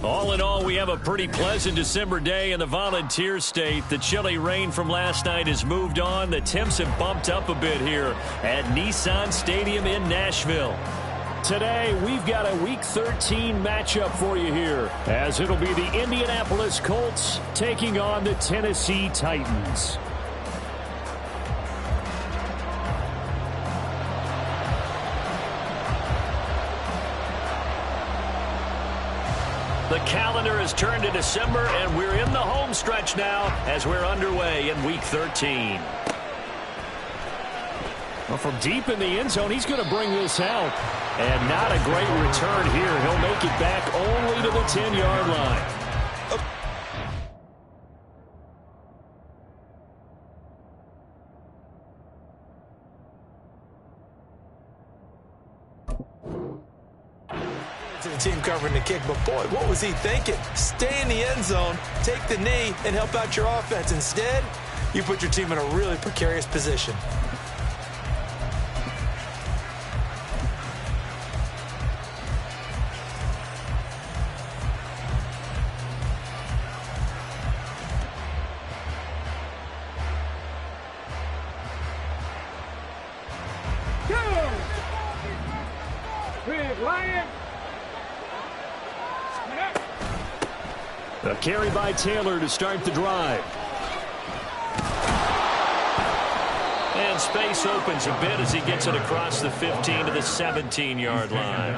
All in all, we have a pretty pleasant December day in the Volunteer State. The chilly rain from last night has moved on. The temps have bumped up a bit here at Nissan Stadium in Nashville. Today, we've got a Week 13 matchup for you here, as it'll be the Indianapolis Colts taking on the Tennessee Titans. The calendar has turned to December, and we're in the home stretch now as we're underway in Week 13. Well, from deep in the end zone, he's going to bring this out. And not a great return here. He'll make it back only to the 10-yard line. The team covering the kick, but boy, what was he thinking? Stay in the end zone, take the knee, and help out your offense. Instead, you put your team in a really precarious position. A carry by Taylor to start the drive. And space opens a bit as he gets it across the 15 to the 17-yard line.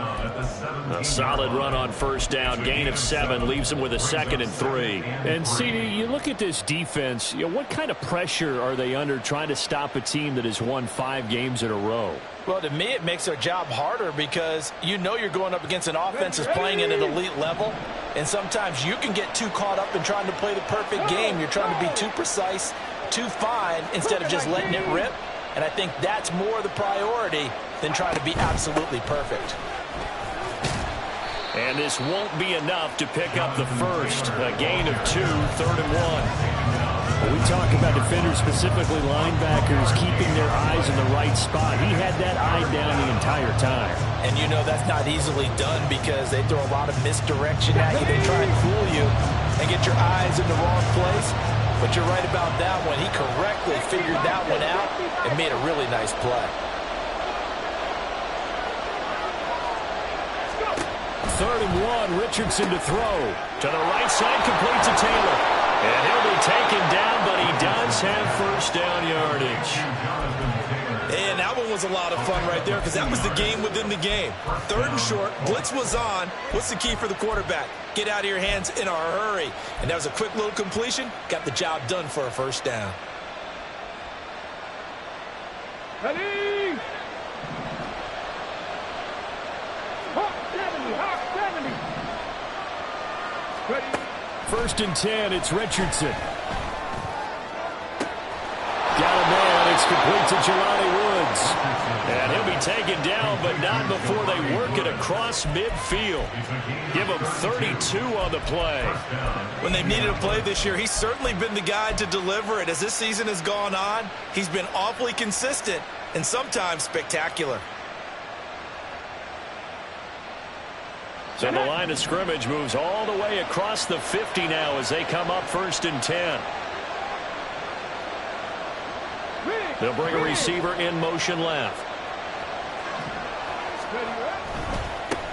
A solid run on first down. Gain of 7 leaves him with a 2nd and 3. And, CD, you look at this defense, what kind of pressure are they under trying to stop a team that has won 5 games in a row? Well, to me, it makes their job harder because you know you're going up against an offense that's playing at an elite level. And sometimes you can get too caught up in trying to play the perfect game. You're trying to be too precise, too fine, instead of just letting it rip. And I think that's more the priority than trying to be absolutely perfect. And this won't be enough to pick up the first. A gain of 2, 3rd and 1. When we talk about defenders, specifically linebackers, keeping their eyes in the right spot. He had that eye down the entire time. And you know that's not easily done because they throw a lot of misdirection at you. They try and fool you and get your eyes in the wrong place. But you're right about that one. He correctly figured that one out and made a really nice play. 3rd and 1, Richardson to throw. To the right side, complete to Taylor. And he'll be taken down, but he does have first down yardage. And that one was a lot of fun right there because that was the game within the game. 3rd and short, blitz was on. What's the key for the quarterback? Get out of your hands in a hurry. And that was a quick little completion. Got the job done for a first down. Ready? Hawk 70, Hawk 70. Ready? 1st and 10, it's Richardson. Got a man, it's complete to Jelani Woods. And he'll be taken down, but not before they work it across midfield. Give him 32 on the play. When they've needed a play this year, he's certainly been the guy to deliver it. As this season has gone on, he's been awfully consistent and sometimes spectacular. So the line of scrimmage moves all the way across the 50 now as they come up 1st and 10. They'll bring a receiver in motion left.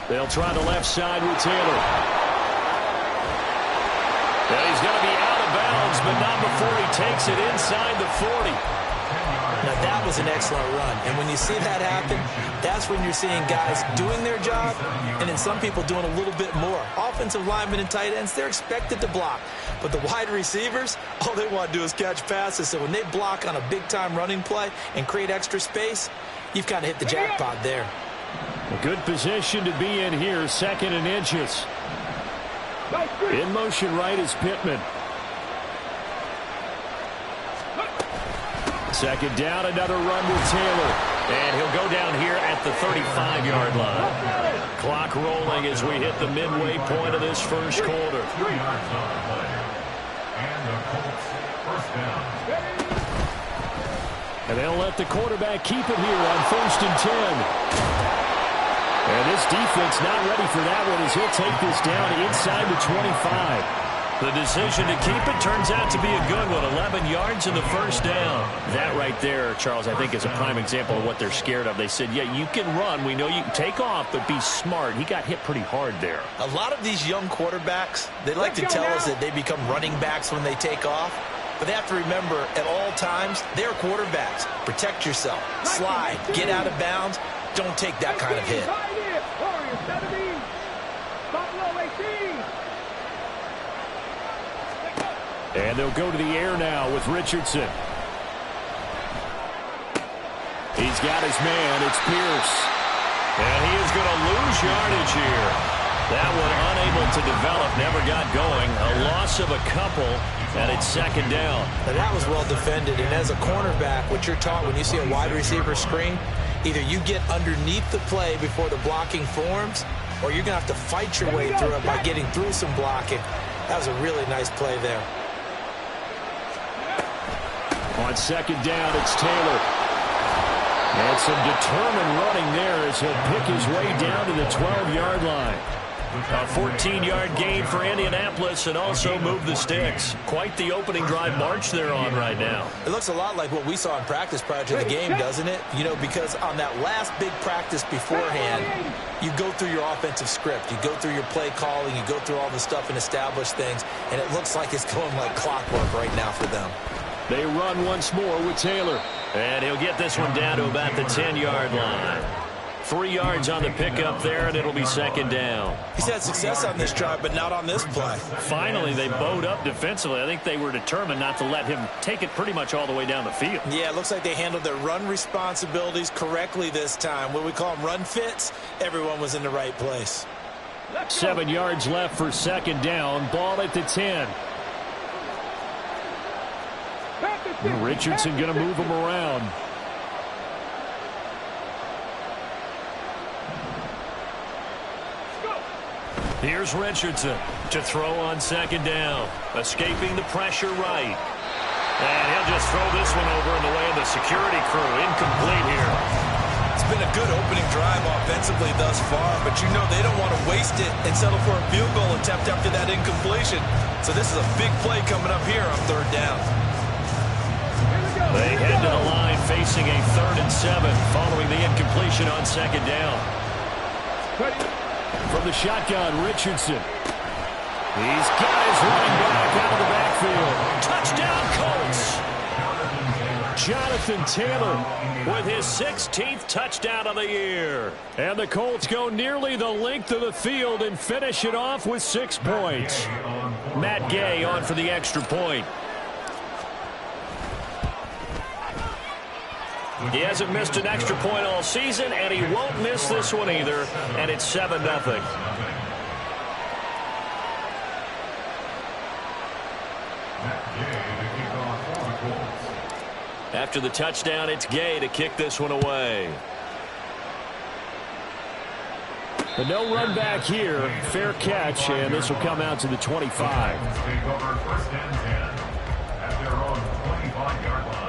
They'll try the left side with Taylor. And he's going to be out of bounds, but not before he takes it inside the 40. Now, that was an excellent run. And when you see that happen, that's when you're seeing guys doing their job and then some people doing a little bit more. Offensive linemen and tight ends, they're expected to block. But the wide receivers, all they want to do is catch passes. So when they block on a big-time running play and create extra space, you've kind of hit the jackpot there. A good position to be in here, 2nd and inches. In motion right is Pittman. 2nd down, another run with Taylor. And he'll go down here at the 35-yard line. Clock rolling as we hit the midway point of this first quarter. And they'll let the quarterback keep it here on 1st and 10. And this defense not ready for that one as he'll take this down inside the 25. The decision to keep it turns out to be a good one. 11 yards in the first down. That right there, Charles, I think is a prime example of what they're scared of. They said, yeah, you can run. We know you can take off, but be smart. He got hit pretty hard there. A lot of these young quarterbacks, they like to tell us that they become running backs when they take off. But they have to remember, at all times, they're quarterbacks. Protect yourself. Slide. Get out of bounds. Don't take that kind of hit. And they'll go to the air now with Richardson. He's got his man. It's Pierce. And he is going to lose yardage here. That one unable to develop, never got going. A loss of a couple, and it's second down. Now that was well defended, and as a cornerback, what you're taught when you see a wide receiver screen, either you get underneath the play before the blocking forms, or you're going to have to fight your way through it by getting through some blocking. That was a really nice play there. On second down, it's Taylor. And some determined running there as he'll pick his way down to the 12-yard line. A 14-yard gain for Indianapolis and also move the sticks. Quite the opening drive march they're on right now. It looks a lot like what we saw in practice prior to the game, doesn't it? You know, because on that last big practice beforehand, you go through your offensive script. You go through your play calling. You go through all the stuff and establish things. And it looks like it's going like clockwork right now for them. They run once more with Taylor. And he'll get this one down to about the 10-yard line. 3 yards on the pickup there, and it'll be second down. He's had success on this drive, but not on this play. Finally, they bowed up defensively. I think they were determined not to let him take it pretty much all the way down the field. Yeah, it looks like they handled their run responsibilities correctly this time. What we call them run fits, everyone was in the right place. 7 yards left for second down. Ball at the 10. Richardson going to move him around. Here's Richardson to throw on second down. Escaping the pressure right. And he'll just throw this one over in the way of the security crew. Incomplete here. It's been a good opening drive offensively thus far, but you know they don't want to waste it and settle for a field goal attempt after that incompletion. So this is a big play coming up here on third down. They head to the line facing a 3rd and 7 following the incompletion on second down. From the shotgun, Richardson. He's got his running back out of the backfield. Touchdown, Colts. Jonathan Taylor with his 16th touchdown of the year. And the Colts go nearly the length of the field and finish it off with 6 points. Matt Gay on for the extra point. He hasn't missed an extra point all season, and he won't miss this one either, and it's 7-0. After the touchdown, it's Gay to kick this one away. But no run back here. Fair catch, and this will come out to the 25. First and 10 at their own 25-yard line.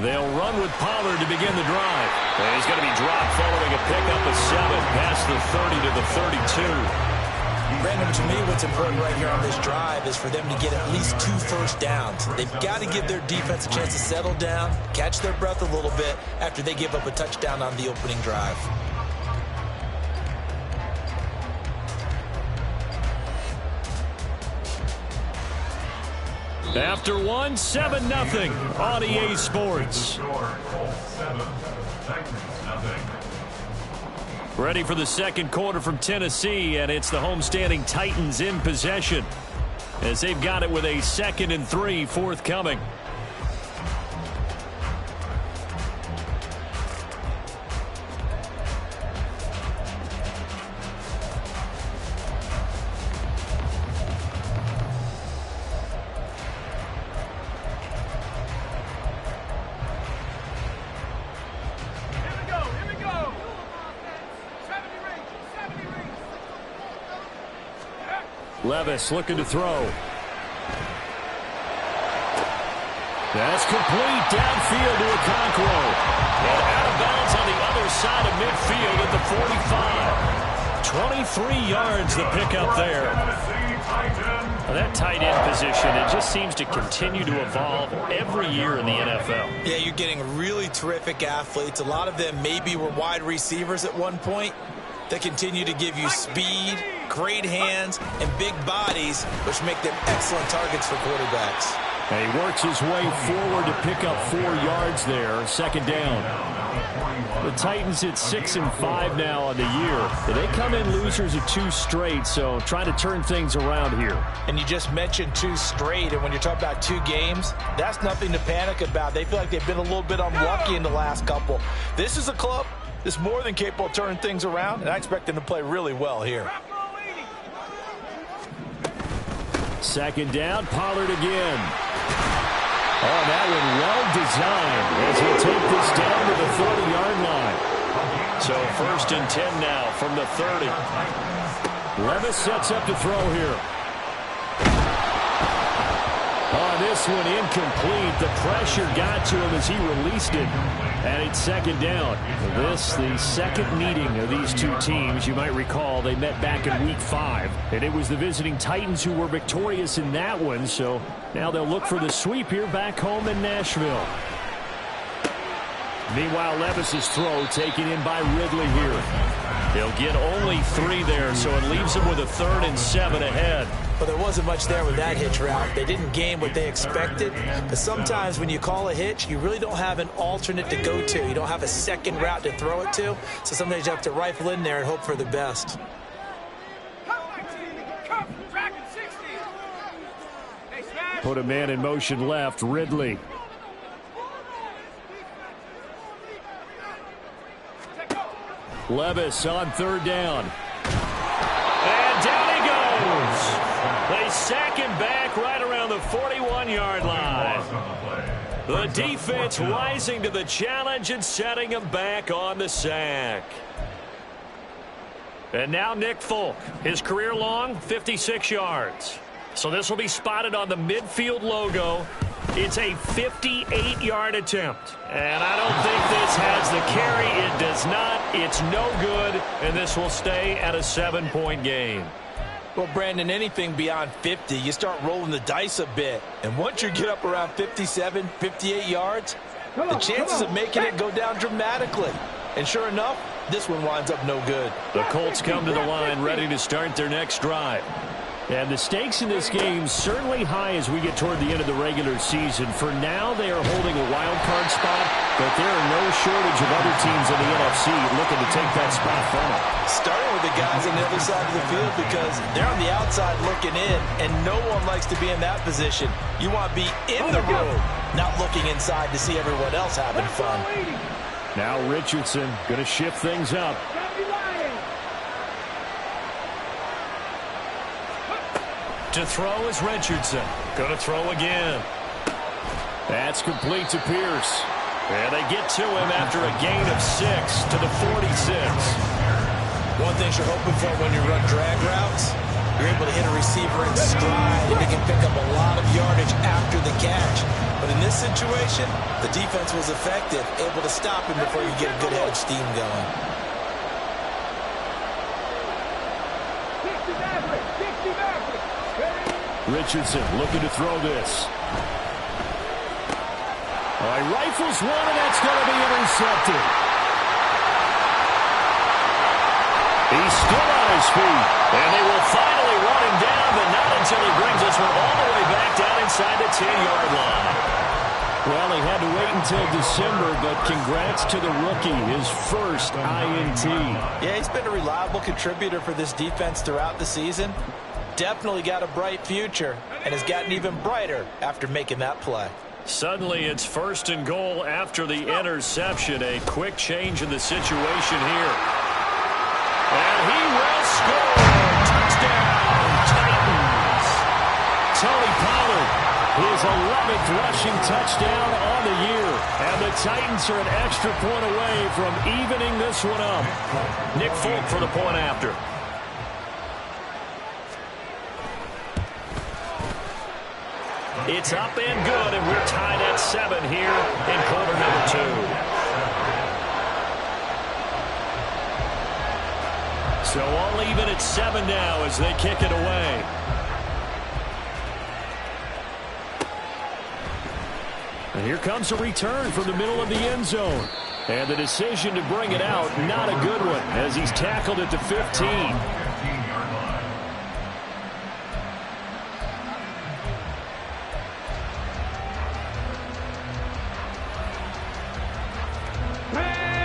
They'll run with Pollard to begin the drive. And he's going to be dropped following a pickup of 7 past the 30 to the 32. Brandon, to me, what's important right here on this drive is for them to get at least 2 first downs. They've got to give their defense a chance to settle down, catch their breath a little bit after they give up a touchdown on the opening drive. After one, 7-0 on EA Sports. Ready for the second quarter from Tennessee, and it's the homestanding Titans in possession as they've got it with a 2nd and 3 forthcoming. Levis looking to throw. That's complete downfield to Okonkwo. And out of bounds on the other side of midfield at the 45. 23 yards the pickup there. Well, that tight end position, it just seems to continue to evolve every year in the NFL. Yeah, you're getting really terrific athletes. A lot of them maybe were wide receivers at one point. They continue to give you speed, great hands, and big bodies, which make them excellent targets for quarterbacks. And he works his way forward to pick up 4 yards there. Second down. The Titans at 6-5 now on the year. They come in losers of 2 straight, so trying to turn things around here. And you just mentioned 2 straight, and when you're talking about 2 games, that's nothing to panic about. They feel like they've been a little bit unlucky in the last couple. This is a club that's more than capable of turning things around, and I expect them to play really well here. Second down, Pollard again. Oh, that one well designed as he'll take this down to the 30-yard line. So 1st and 10 now from the 30. Levis sets up to throw here. Oh, this one incomplete. The pressure got to him as he released it. And it's second down. This, the second meeting of these 2 teams. You might recall they met back in Week 5. And it was the visiting Titans who were victorious in that one. So now they'll look for the sweep here back home in Nashville. Meanwhile, Levis's throw taken in by Ridley here. He'll get only 3 there, so it leaves him with a 3rd and 7 ahead. Well, there wasn't much there with that hitch route. They didn't gain what they expected. But sometimes when you call a hitch, you really don't have an alternate to go to. You don't have a second route to throw it to. So sometimes you have to rifle in there and hope for the best. Put a man in motion left, Ridley. Levis on 3rd down. And down he goes. They sack him back right around the 41-yard line. The defense rising to the challenge and setting him back on the sack. And now Nick Folk. His career long, 56 yards. So this will be spotted on the midfield logo. It's a 58-yard attempt. And I don't think this has the carry. It does not. It's no good. And this will stay at a 7-point game. Well, Brandon, anything beyond 50, you start rolling the dice a bit. And once you get up around 57, 58 yards, the chances of making it go down dramatically. And sure enough, this one winds up no good. The Colts come to the line ready to start their next drive. And the stakes in this game certainly high as we get toward the end of the regular season. For now, they are holding a wild card spot, but there are no shortage of other teams in the NFC looking to take that spot from them. Starting with the guys on the other side of the field because they're on the outside looking in, and no one likes to be in that position. You want to be in the room, not looking inside to see everyone else having fun. Now Richardson going to shift things up. To throw is Richardson. Going to throw again. That's complete to Pierce. And they get to him after a gain of 6 to the 46. One thing you're hoping for when you run drag routes, you're able to hit a receiver in stride and you can pick up a lot of yardage after the catch. But in this situation, the defense was effective, able to stop him before you get a good head of steam going. Richardson looking to throw this. Oh, he rifles one, and that's going to be intercepted. He's still on his feet. And they will finally run him down, but not until he brings this one all the way back down inside the 10-yard line. Well, he had to wait until December, but congrats to the rookie, his first INT. Yeah, he's been a reliable contributor for this defense throughout the season. Definitely got a bright future and has gotten even brighter after making that play. Suddenly it's 1st and goal after the interception. A quick change in the situation here. And he will score. Touchdown, Titans. Tony Pollard, his 11th rushing touchdown on the year. And the Titans are an extra point away from evening this one up. Nick Folk for the point after. It's up and good, and we're tied at 7 here in quarter number 2. So all even at 7 now as they kick it away. And here comes a return from the middle of the end zone. And the decision to bring it out, not a good one, as he's tackled at the 15.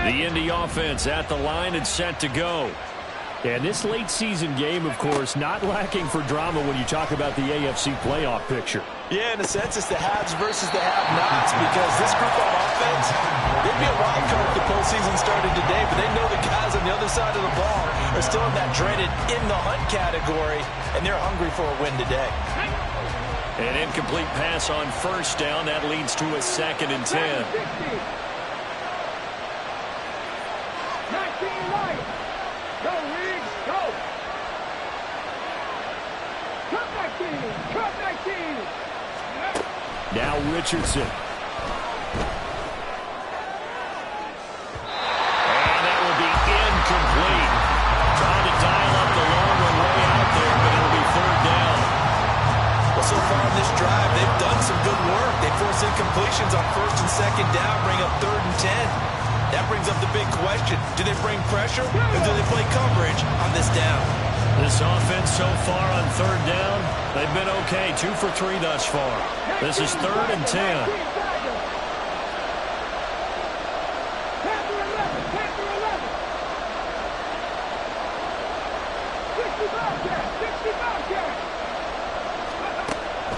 The Indy offense at the line and set to go. And this late season game, of course, not lacking for drama when you talk about the AFC playoff picture. Yeah, in a sense, it's the haves versus the have-nots, because this group on offense, they'd be a wild card if the postseason started today, but they know the guys on the other side of the ball are still in that dreaded in-the-hunt category, and they're hungry for a win today. An incomplete pass on first down. That leads to a 2nd and 10. 19 Lions. Go, Reed, go. Cut 19. Cut 19. Now Richardson. And that will be incomplete. Trying to dial up the long one way out there, but it'll be 3rd down. Well, so far in this drive, they've done some good work. They force incompletions on 1st and 2nd down, bring up 3rd and 10. That brings up the big question. Do they bring pressure, or do they play coverage on this down? This offense so far on 3rd down, they've been okay. 2 for 3 thus far. This is 3rd and 10.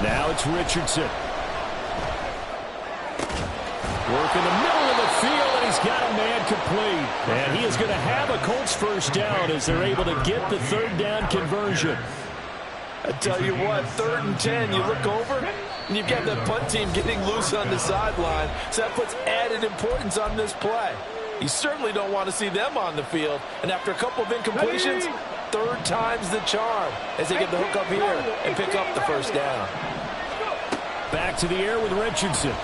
Now it's Richardson. Work in the middle of the field, and he's got a man complete. And he is going to have a Colts 1st down as they're able to get the 3rd down conversion. I tell you what, 3rd and 10, you look over, and you've got the punt team getting loose on the sideline, so that puts added importance on this play. You certainly don't want to see them on the field, and after a couple of incompletions, 3rd time's the charm as they get the hook up here and pick up the 1st down. Back to the air with Richardson.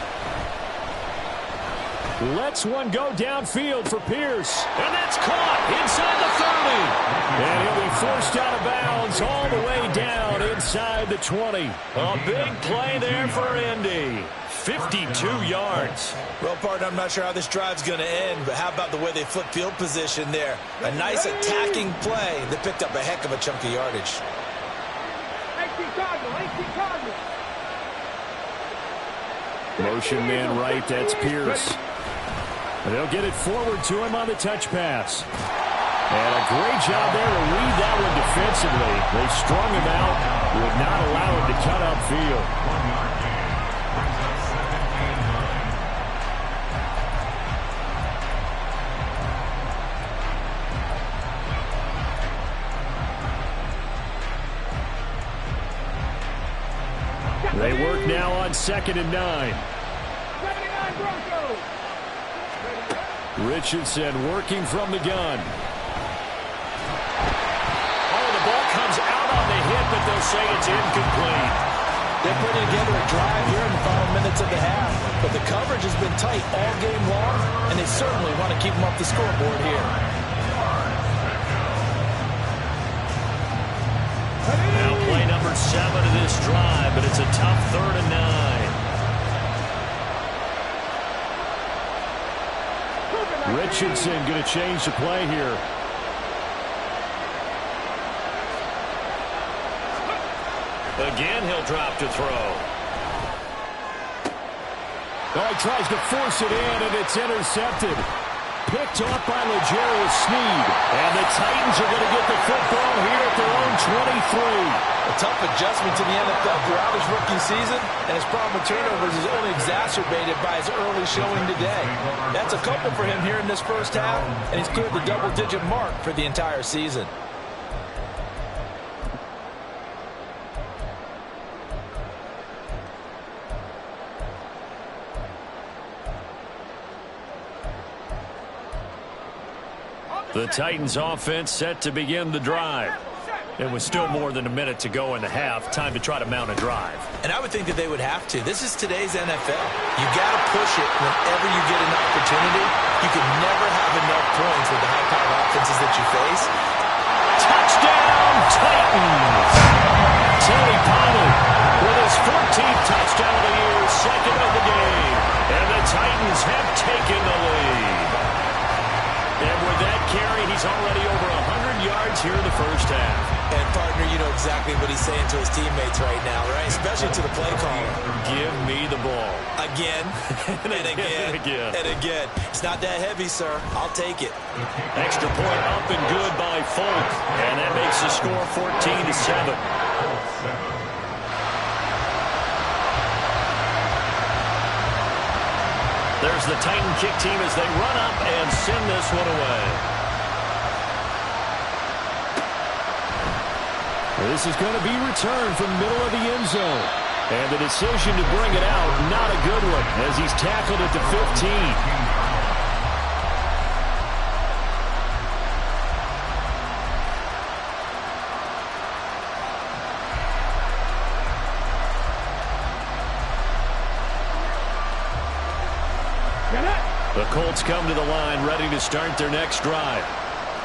Lets one go downfield for Pierce. And that's caught inside the 30. And he'll be forced out of bounds all the way down inside the 20. A big play there for Indy. 52 yards. Well, partner, I'm not sure how this drive's going to end, but how about the way they flip field position there? A nice attacking play that picked up a heck of a chunk of yardage. 18 Cardinal. Motion man right, that's Pierce. And they'll get it forward to him on the touch pass. And a great job there to read that one defensively. They strung him out, would not allow him to cut upfield. They work now on 2nd and 9. 79 Broncos. Richardson working from the gun. Oh, the ball comes out on the hit, but they'll say it's incomplete. They're putting together a drive here in the final minutes of the half, but the coverage has been tight all game long, and they certainly want to keep them off the scoreboard here. Now play number 7 of this drive, but it's a tough 3rd and 9. Richardson going to change the play here. Again, he'll drop to throw. Oh, he tries to force it in, and it's intercepted. Picked off by L'Jarius Sneed. And the Titans are going to get the football here at their own 23. A tough adjustment to the NFL throughout his rookie season, and his problem with turnovers is only exacerbated by his early showing today. That's a couple for him here in this 1st half, and he's cleared the double-digit mark for the entire season. The Titans offense set to begin the drive. And with still more than a minute to go in the half, time to try to mount a drive. And I would think that they would have to. This is today's NFL. You got to push it whenever you get an opportunity. You can never have enough points with the high-powered offenses that you face. Touchdown, Titans! Terry Pollard with his 14th touchdown of the year, second of the game. And the Titans have taken the lead. And with that carry, he's already over 100 yards here in the first half. And, partner, you know exactly what he's saying to his teammates right now, right? Especially to the play caller. Give me the ball. Again, and again, and again. It's not that heavy, sir. I'll take it. Extra point up and good by Folk. And that makes the score 14-7. There's the Titan kick team as they run up and send this one away. This is going to be returned from middle of the end zone. And the decision to bring it out, not a good one, as he's tackled at the 15. The Colts come to the line ready to start their next drive.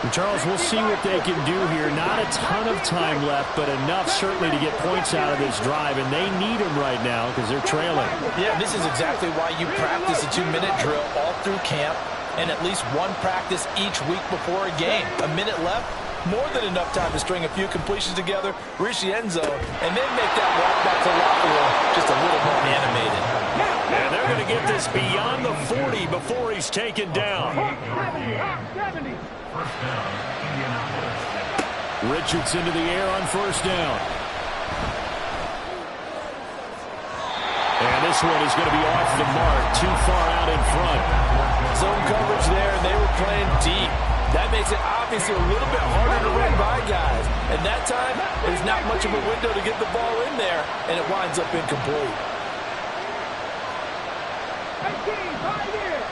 And Charles, we'll see what they can do here. Not a ton of time left, but enough certainly to get points out of this drive, and they need them right now because they're trailing. Yeah, this is exactly why you practice a 2-minute drill all through camp and at least one practice each week before a game. A minute left, more than enough time to string a few completions together, reach the end zone, and then make that walk back to the locker room just a little more animated. And they're going to get this beyond the 40 before he's taken down. 70. First down, Indianapolis. Richardson to the air on first down. And this one is going to be off the mark, too far out in front. Zone coverage there, and they were playing deep. That makes it obviously a little bit harder to run by guys. And that time, there's not much of a window to get the ball in there, and it winds up incomplete. 18, 5 years.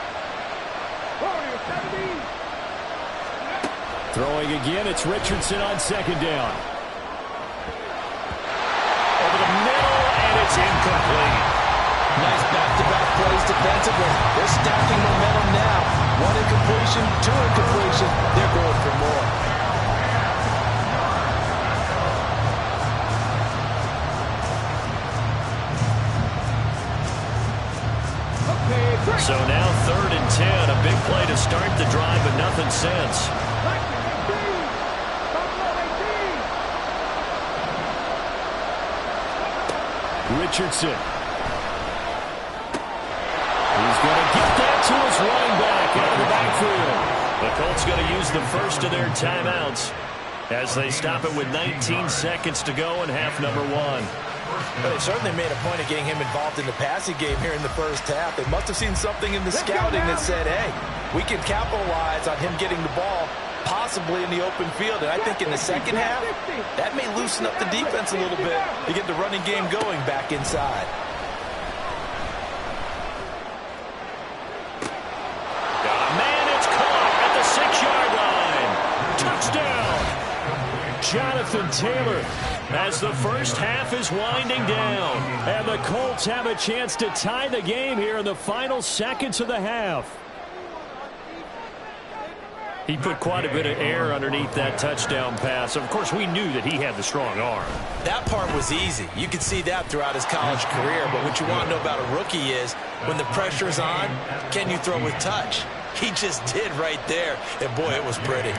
40, 70. Throwing again, it's Richardson on second down. Over the middle, and it's incomplete. Nice back-to-back plays defensively. They're stacking momentum now. One incompletion, two incompletion. They're going for more. So now 3rd and 10. A big play to start the drive, but nothing since. Richardson. He's going to get that to his running back out of the backfield. The Colts going to use the first of their timeouts as they stop it with 19 seconds to go in half number 1. But they certainly made a point of getting him involved in the passing game here in the first half. They must have seen something in the scouting that said, hey, we can capitalize on him getting the ball possibly in the open field. And I think in the second half, that may loosen up the defense a little bit to get the running game going back inside. Jonathan Taylor as the first half is winding down. And the Colts have a chance to tie the game here in the final seconds of the half. He put quite a bit of air underneath that touchdown pass. Of course, we knew that he had the strong arm. That part was easy. You could see that throughout his college career. But what you want to know about a rookie is when the pressure's on, can you throw with touch? He just did right there. And, boy, it was pretty.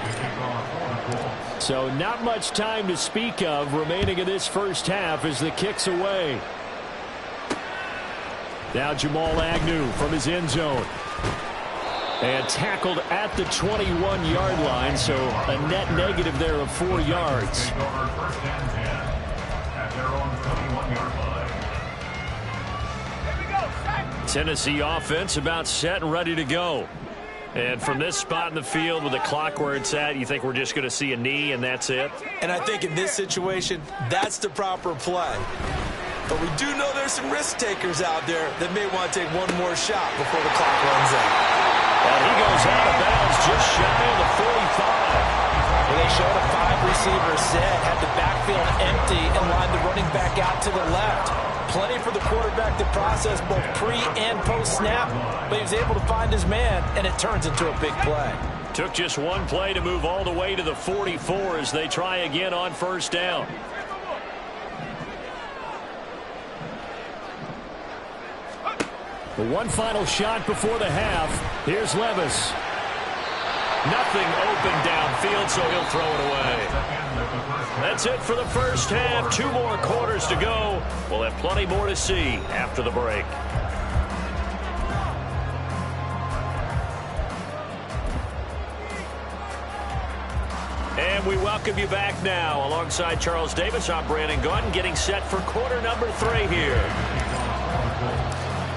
So not much time to speak of remaining in this first half as the kick's away. Now Jamal Agnew from his end zone. And tackled at the 21-yard line, so a net negative there of 4 yards. First and 10 at their own 21-yard line. Tennessee offense about set and ready to go. And from this spot in the field with the clock where it's at, you think we're just going to see a knee and that's it? And I think in this situation, that's the proper play. But we do know there's some risk takers out there that may want to take one more shot before the clock runs out. And he goes out of bounds just shy of the 45. Well, they showed a 5 receiver said, had the backfield empty and lined the running back out to the left. Plenty for the quarterback to process both pre and post snap, but he was able to find his man, and it turns into a big play. Took just one play to move all the way to the 44 as they try again on first down. The one final shot before the half. Here's Levis. Nothing open downfield, so he'll throw it away. That's it for the first half. 2 more quarters to go. We'll have plenty more to see after the break. And we welcome you back now. Alongside Charles Davis, I'm Brandon Gaudin, getting set for quarter number 3 here.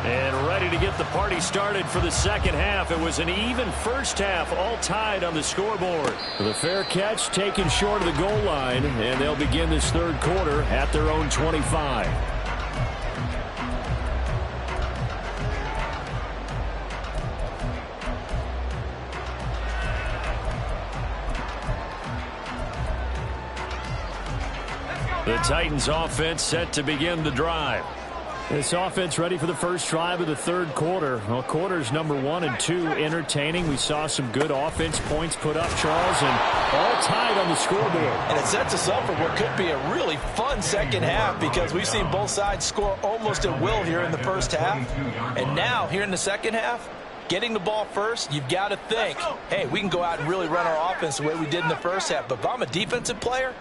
And ready to get the party started for the second half. It was an even first half, all tied on the scoreboard. The fair catch taken short of the goal line, and they'll begin this third quarter at their own 25. The Titans offense set to begin the drive. This offense ready for the first drive of the third quarter. Well, quarters number 1 and 2 entertaining. We saw some good offense points put up, Charles, and all tied on the scoreboard. And it sets us up for what could be a really fun second half because we've seen both sides score almost at will here in the first half. And now, here in the second half, getting the ball first, you've got to think, hey, we can go out and really run our offense the way we did in the first half. But if I'm a defensive player,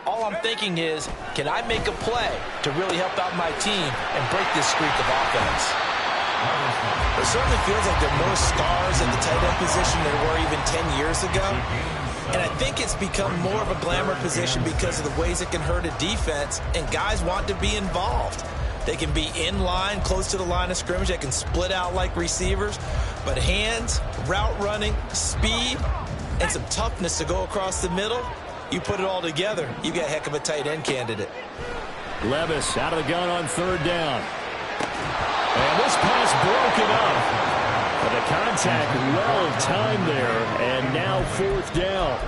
all I'm thinking is, can I make a play to really help out my team and break this streak of offense? It certainly feels like there are more stars at the tight end position than there were even 10 years ago. And I think it's become more of a glamour position because of the ways it can hurt a defense, and guys want to be involved. They can be in line, close to the line of scrimmage. They can split out like receivers. But hands, route running, speed, and some toughness to go across the middle, you put it all together, you got a heck of a tight end candidate. Levis out of the gun on third down. And this pass broken up. But the contact well of time there, and now fourth down.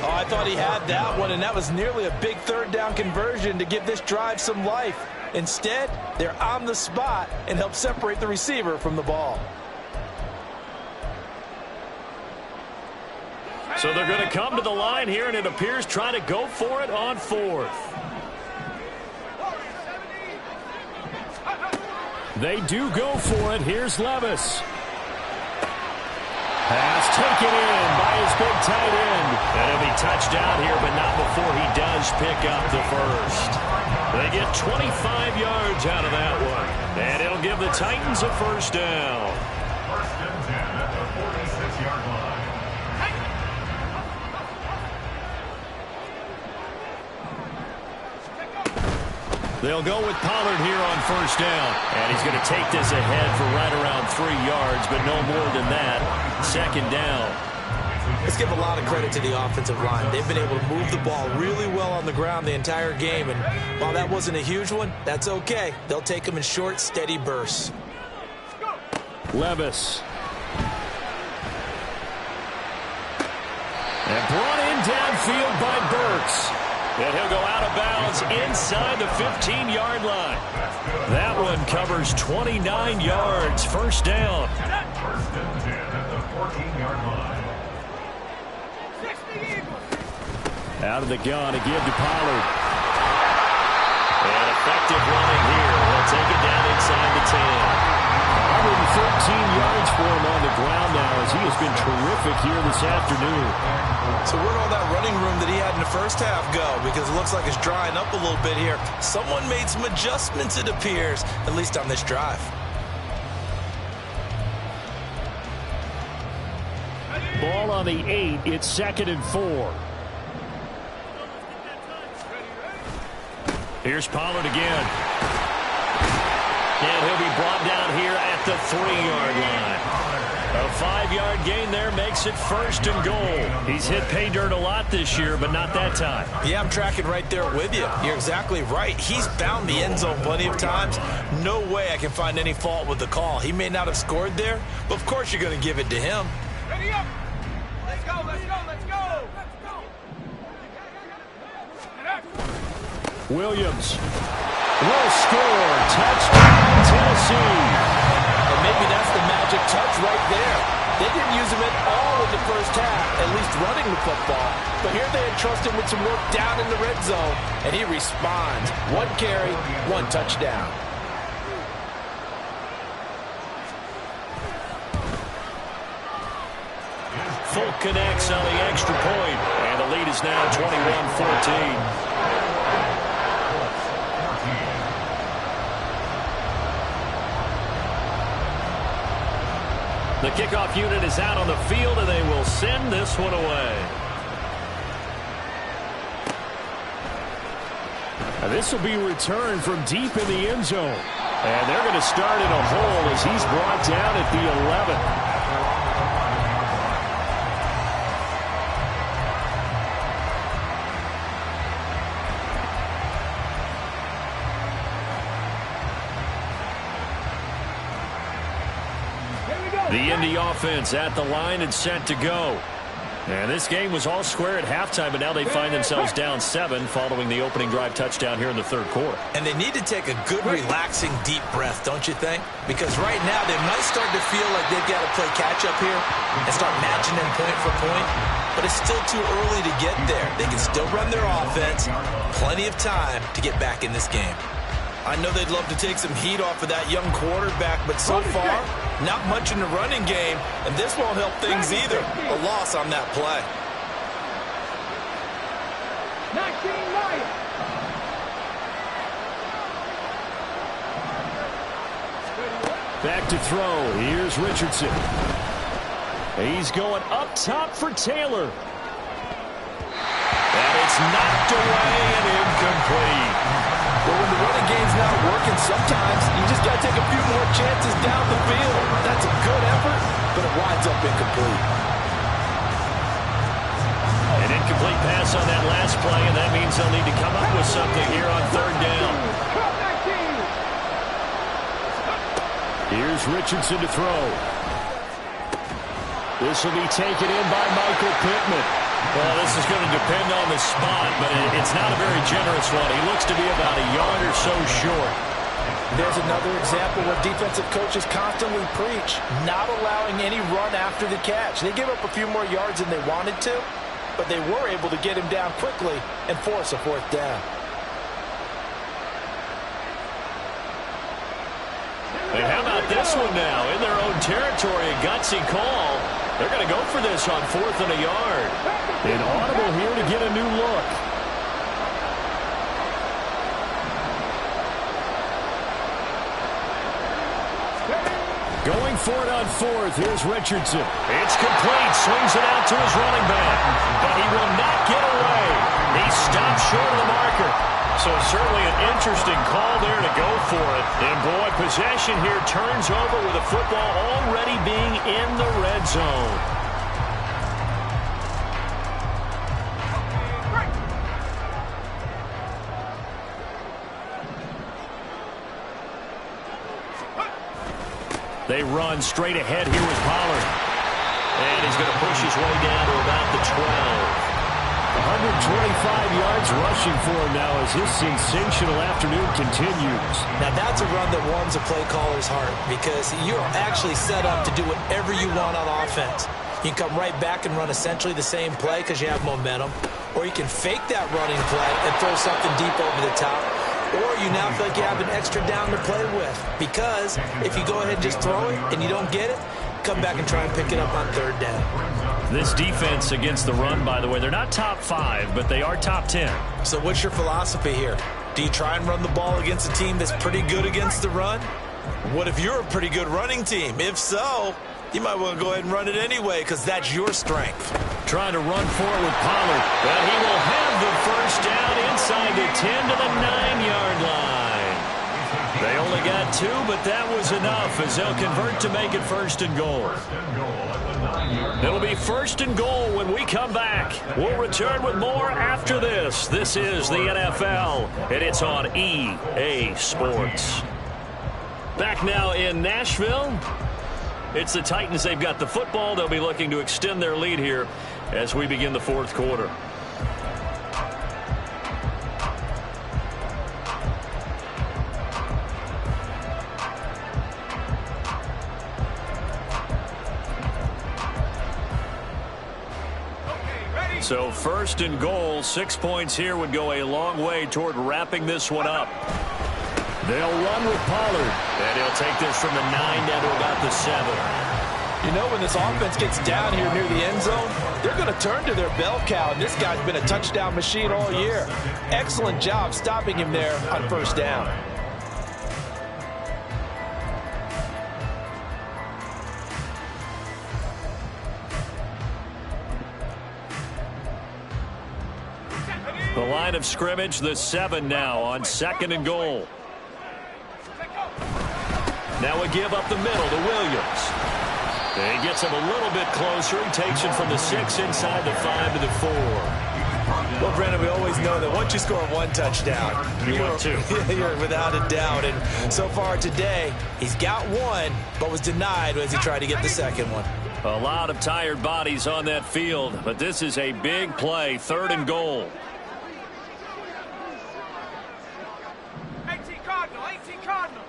Oh, I thought he had that one, and that was nearly a big third down conversion to give this drive some life. Instead, they're on the spot and help separate the receiver from the ball. So they're going to come to the line here, and it appears trying to go for it on fourth. They do go for it. Here's Levis. Pass taken in by his big tight end. And he'll be touched down here, but not before he does pick up the first. They get 25 yards out of that one. And it'll give the Titans a first down. First and 10 at the 46-yard line. They'll go with Pollard here on first down. And he's going to take this ahead for right around 3 yards, but no more than that. Second down. Let's give a lot of credit to the offensive line. They've been able to move the ball really well on the ground the entire game. And while that wasn't a huge one, that's okay. They'll take them in short, steady bursts. Levis. And brought in downfield by Burks. And he'll go out of bounds inside the 15-yard line. That one covers 29 yards. First down. First and 10 at the 14-yard line. Out of the gun to give to Pollard. And effective running here. They'll take it down inside the 10. 113 yards for him on the ground now as he has been terrific here this afternoon. So where'd all that running room that he had in the first half go? Because it looks like it's drying up a little bit here. Someone made some adjustments, it appears, at least on this drive. Ball on the 8. It's 2nd and 4. Here's Pollard again. And he'll be brought down here at the 3-yard line. A 5-yard gain there makes it first and goal. He's hit pay dirt a lot this year, but not that time. Yeah, I'm tracking right there with you. You're exactly right. He's found the end zone plenty of times. No way I can find any fault with the call. He may not have scored there, but of course you're going to give it to him. Ready up. Let's go, let's go, let's go. Williams will score. Touchdown, Tennessee. And maybe that's the magic touch right there. They didn't use him at all in the first half, at least running the football. But here they entrust him with some work down in the red zone, and he responds. 1 carry, 1 touchdown. Full connects on the extra point, and the lead is now 21-14. The kickoff unit is out on the field, and they will send this one away. Now this will be returned from deep in the end zone. And they're going to start in a hole as he's brought down at the 11. The Indy offense at the line and set to go. And this game was all square at halftime, but now they find themselves down 7 following the opening drive touchdown here in the third quarter. And they need to take a good, relaxing, deep breath, don't you think? Because right now they might start to feel like they've got to play catch-up here and start matching them point for point. But it's still too early to get there. They can still run their offense. Plenty of time to get back in this game. I know they'd love to take some heat off of that young quarterback, but so far, not much in the running game, and this won't help things either. A loss on that play. 19 Lions. Back to throw. Here's Richardson. He's going up top for Taylor. And it's knocked away and incomplete. But when the running game's not working, sometimes you just got to take a few more chances down the field. That's a good effort, but it winds up incomplete. An incomplete pass on that last play, and that means they'll need to come up with something here on third down. Here's Richardson to throw. This will be taken in by Michael Pittman. Well, this is going to depend on the spot, but it's not a very generous one. He looks to be about a yard or so short. There's another example where defensive coaches constantly preach, not allowing any run after the catch. They gave up a few more yards than they wanted to, but they were able to get him down quickly and force a 4th down. And how about this one now? In their own territory, a gutsy call. They're going to go for this on 4th and a yard. An audible here to get a new look. Going for it on 4th. Here's Richardson. It's complete. Swings it out to his running back. But he will not get away. He stopped short of the marker. So certainly an interesting call there to go for it. And boy, possession here turns over with the football already being in the red zone. They run straight ahead here with Pollard. And he's going to push his way down to about the 12. 125 yards rushing for him now as his sensational afternoon continues. Now that's a run that warms a play caller's heart because you're actually set up to do whatever you want on offense. You can come right back and run essentially the same play because you have momentum, or you can fake that running play and throw something deep over the top, or you now feel like you have an extra down to play with because if you go ahead and just throw it and you don't get it, come back and try and pick it up on 3rd down. This defense against the run, by the way, they're not top 5, but they are top 10. So what's your philosophy here? Do you try and run the ball against a team that's pretty good against the run? What if you're a pretty good running team? If so, you might want to go ahead and run it anyway because that's your strength. Trying to run for it with Pollard. But he will have the first down inside the 10 to the 9-yard line. They only got 2, but that was enough as they'll convert to make it 1st and goal. It'll be 1st and goal when we come back. We'll return with more after this. This is the NFL, and it's on EA Sports. Back now in Nashville. It's the Titans. They've got the football. They'll be looking to extend their lead here as we begin the 4th quarter. So first and goal, 6 points here would go a long way toward wrapping this one up. They'll run with Pollard. And he'll take this from the 9 down to about the 7. You know, when this offense gets down here near the end zone, they're going to turn to their bell cow, and this guy's been a touchdown machine all year. Excellent job stopping him there on first down. The line of scrimmage, the 7 now on second and goal. Now a give up the middle to Williams. And he gets him a little bit closer. He takes it from the 6 inside the 5 to the 4. Well, Brandon, we always know that once you score one touchdown, you're without a doubt. And so far today, he's got one, but was denied as he tried to get the second one. A lot of tired bodies on that field, but this is a big play, third and goal. 18 Cardinal, 18 Cardinal.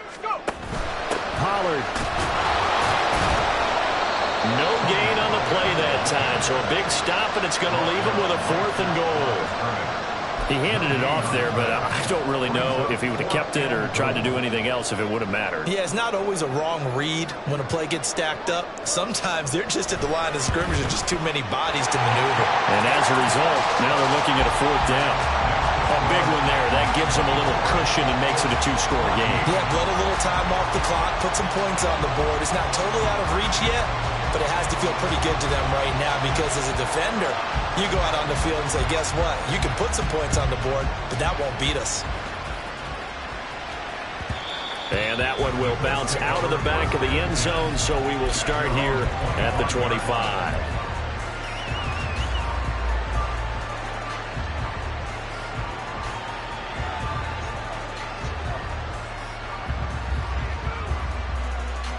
Let's go. Pollard. No gain on the play that time, so a big stop, and it's going to leave him with a 4th and goal. He handed it off there, but I don't really know if he would have kept it or tried to do anything else if it would have mattered. Yeah, it's not always a wrong read when a play gets stacked up. Sometimes they're just at the line of scrimmage and just too many bodies to maneuver. And as a result, now they're looking at a 4th down. A big one there. That gives them a little cushion and makes it a 2-score game. Yeah, let a little time off the clock, put some points on the board. It's not totally out of reach yet, but it has to feel pretty good to them right now because as a defender, you go out on the field and say, guess what? You can put some points on the board, but that won't beat us. And that one will bounce out of the back of the end zone, so we will start here at the 25.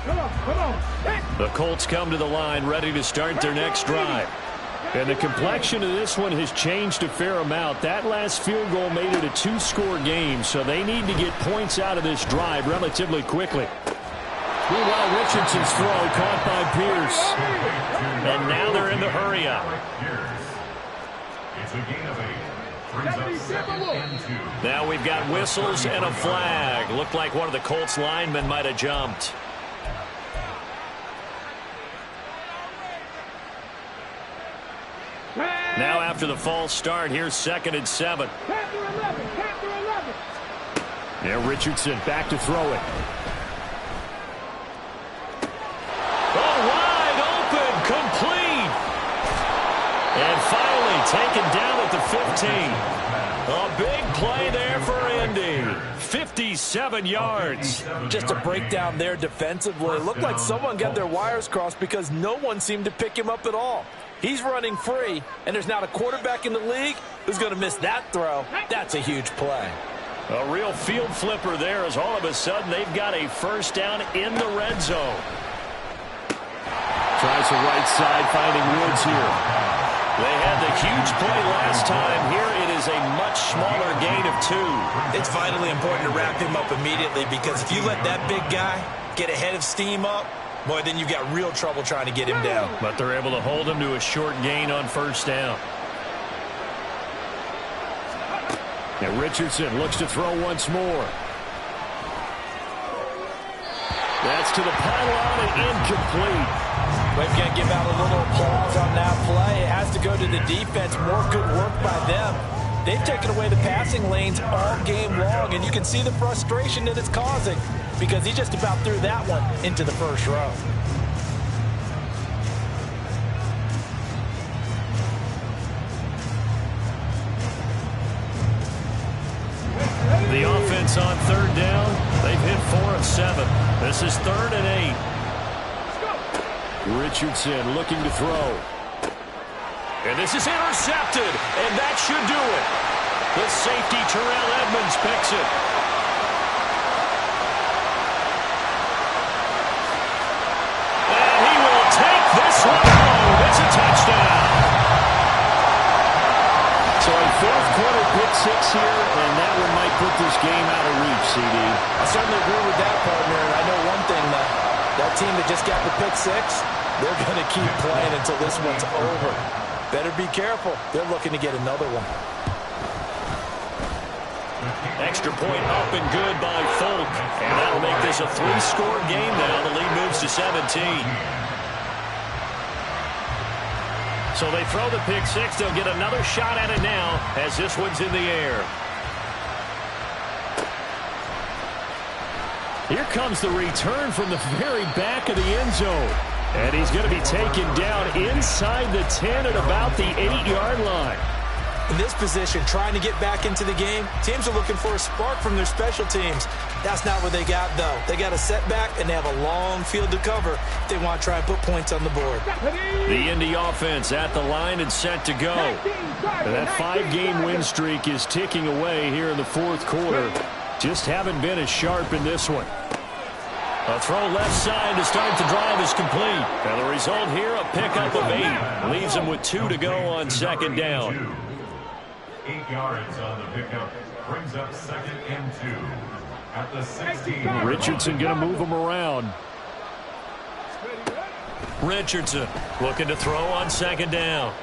Come on. The Colts come to the line ready to start their next drive. And the complexion of this one has changed a fair amount. That last field goal made it a 2-score game, so they need to get points out of this drive relatively quickly. Meanwhile, Richardson's throw caught by Pierce. And now they're in the hurry-up. It's a gain of 8. Brings up 2nd and 2. Now we've got whistles and a flag. Looked like one of the Colts linemen might have jumped. Now after the false start, here's 2nd and 7. Panther 11, Panther 11. Now Richardson back to throw it. Oh, wide open, complete. And finally taken down at the 15. A big play there for Indy. 57 yards. Just a breakdown there defensively. It looked like someone got their wires crossed because no one seemed to pick him up at all. He's running free, and there's not a quarterback in the league who's going to miss that throw. That's a huge play. A real field flipper there as all of a sudden they've got a first down in the red zone. Tries the right side, finding Woods here. They had the huge play last time. Here it is a much smaller gain of 2. It's vitally important to wrap him up immediately because if you let that big guy get a head of steam up, boy, then you've got real trouble trying to get him down. But they're able to hold him to a short gain on first down. And Richardson looks to throw once more. That's to the pylon and incomplete. We've got to give out a little applause on that play. It has to go to the defense. More good work by them. They've taken away the passing lanes all game long, and you can see the frustration that it's causing because he just about threw that one into the first row. The offense on third down, they've hit 4 of 7. This is 3rd and 8. Richardson looking to throw. And this is intercepted, and that should do it. The safety, Terrell Edmonds, picks it. And he will take this one home. It's a touchdown. So a 4th-quarter pick-6 here, and that one might put this game out of reach, CD. I certainly agree with that, partner. And I know one thing, that team that just got the pick-6, They're going to keep playing until this one's over. Better be careful. They're looking to get another one. Extra point up and good by Folk. And that'll make this a 3-score game now. The lead moves to 17. So they throw the pick six. They'll get another shot at it now as this one's in the air. Here comes the return from the very back of the end zone. And he's going to be taken down inside the 10 at about the 8-yard line. In this position, trying to get back into the game, teams are looking for a spark from their special teams. That's not what they got, though. They got a setback, and they have a long field to cover if they want to try and put points on the board. The Indy offense at the line and set to go. And that 5-game win streak is ticking away here in the fourth quarter. Just haven't been as sharp in this one. A throw left side to start the drive is complete. And the result here, a pickup of 8. Leaves them with 2 to go on second down. 8 yards on the pickup. Brings up 2nd and 2 at the 16. Richardson going to move him around. Richardson looking to throw on second down.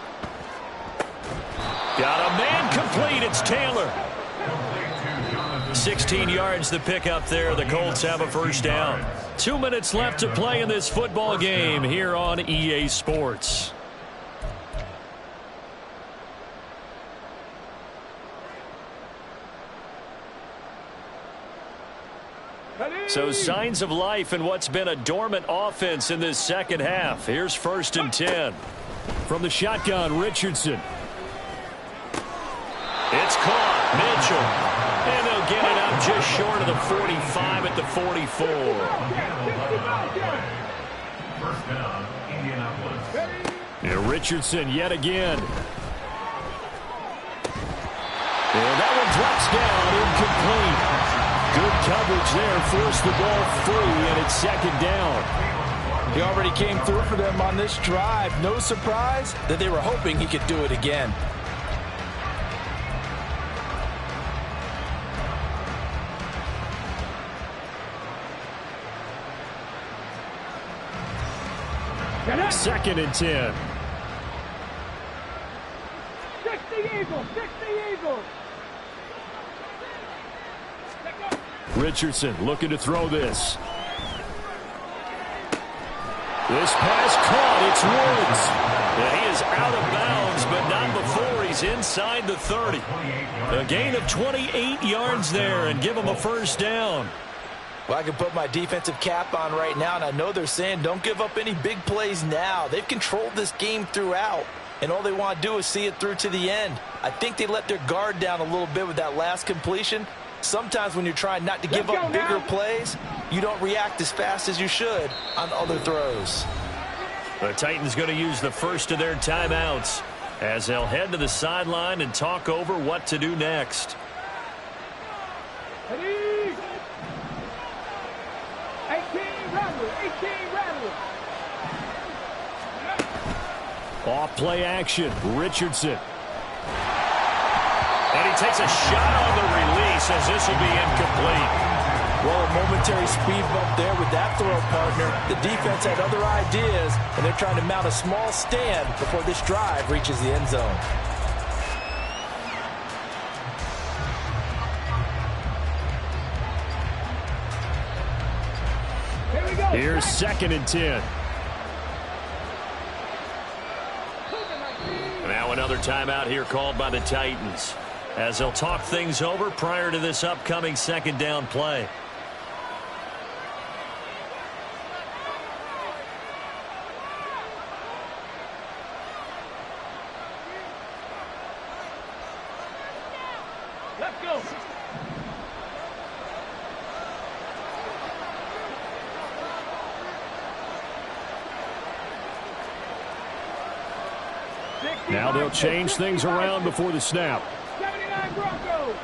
Got a man complete. It's Taylor. 16 yards the pickup there. The Colts have a first down. 2 minutes left to play in this football game here on EA Sports. So signs of life in what's been a dormant offense in this second half. Here's 1st and 10. From the shotgun, Richardson. It's caught. Mitchell. And they'll get it up just short of the 45 at the 44. First down, Indianapolis. Yeah, Richardson yet again. And that one drops down, incomplete. Good coverage there, forced the ball free, and it's second down. He already came through for them on this drive. No surprise that they were hoping he could do it again. Second and 10. 60 Eagles, 60 Eagles. Richardson looking to throw this. This pass caught. It's Woods. Yeah, he is out of bounds, but not before he's inside the 30. A gain of 28 yards there and give him a first down. Well, I can put my defensive cap on right now, and I know they're saying don't give up any big plays now. They've controlled this game throughout, and all they want to do is see it through to the end. I think they let their guard down a little bit with that last completion. Sometimes when you're trying not to give up bigger plays, you don't react as fast as you should on other throws. The Titans going to use the first of their timeouts as they'll head to the sideline and talk over what to do next. 18 Rattler, 18 Rattler. Off play action, Richardson. And he takes a shot on the release as this will be incomplete. Well, a momentary speed bump there with that throw, partner. The defense had other ideas, and they're trying to mount a small stand before this drive reaches the end zone. Here's 2nd and 10. Now another timeout here called by the Titans as they'll talk things over prior to this upcoming second down play. Let's go. Now they'll change things around before the snap. 79 Broncos.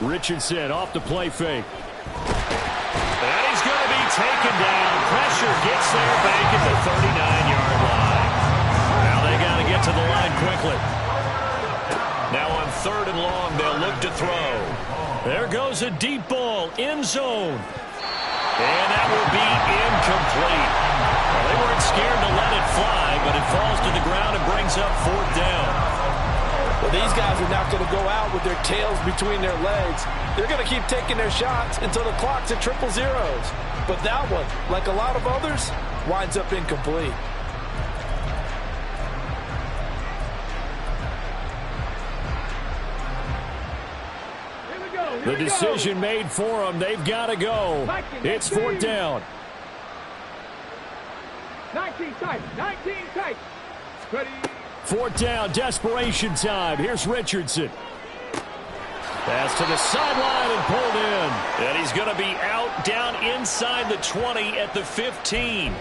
Richardson off the play fake. And he's going to be taken down. Pressure gets there back at the 39-yard line. Now they got to get to the line quickly. Now on 3rd and long, they'll look to throw. There goes a deep ball, end zone. And that will be incomplete. Well, they weren't scared to let it fly, but it falls to the ground and brings up 4th down. Well, these guys are not going to go out with their tails between their legs. They're going to keep taking their shots until the clock's at 000. But that one, like a lot of others, winds up incomplete. The decision made for them. They've got to go. It's 4th down. 19 tight. 19 tight. Ready. 4th down. Desperation time. Here's Richardson. Pass to the sideline and pulled in. And he's going to be out down inside the 20 at the 15.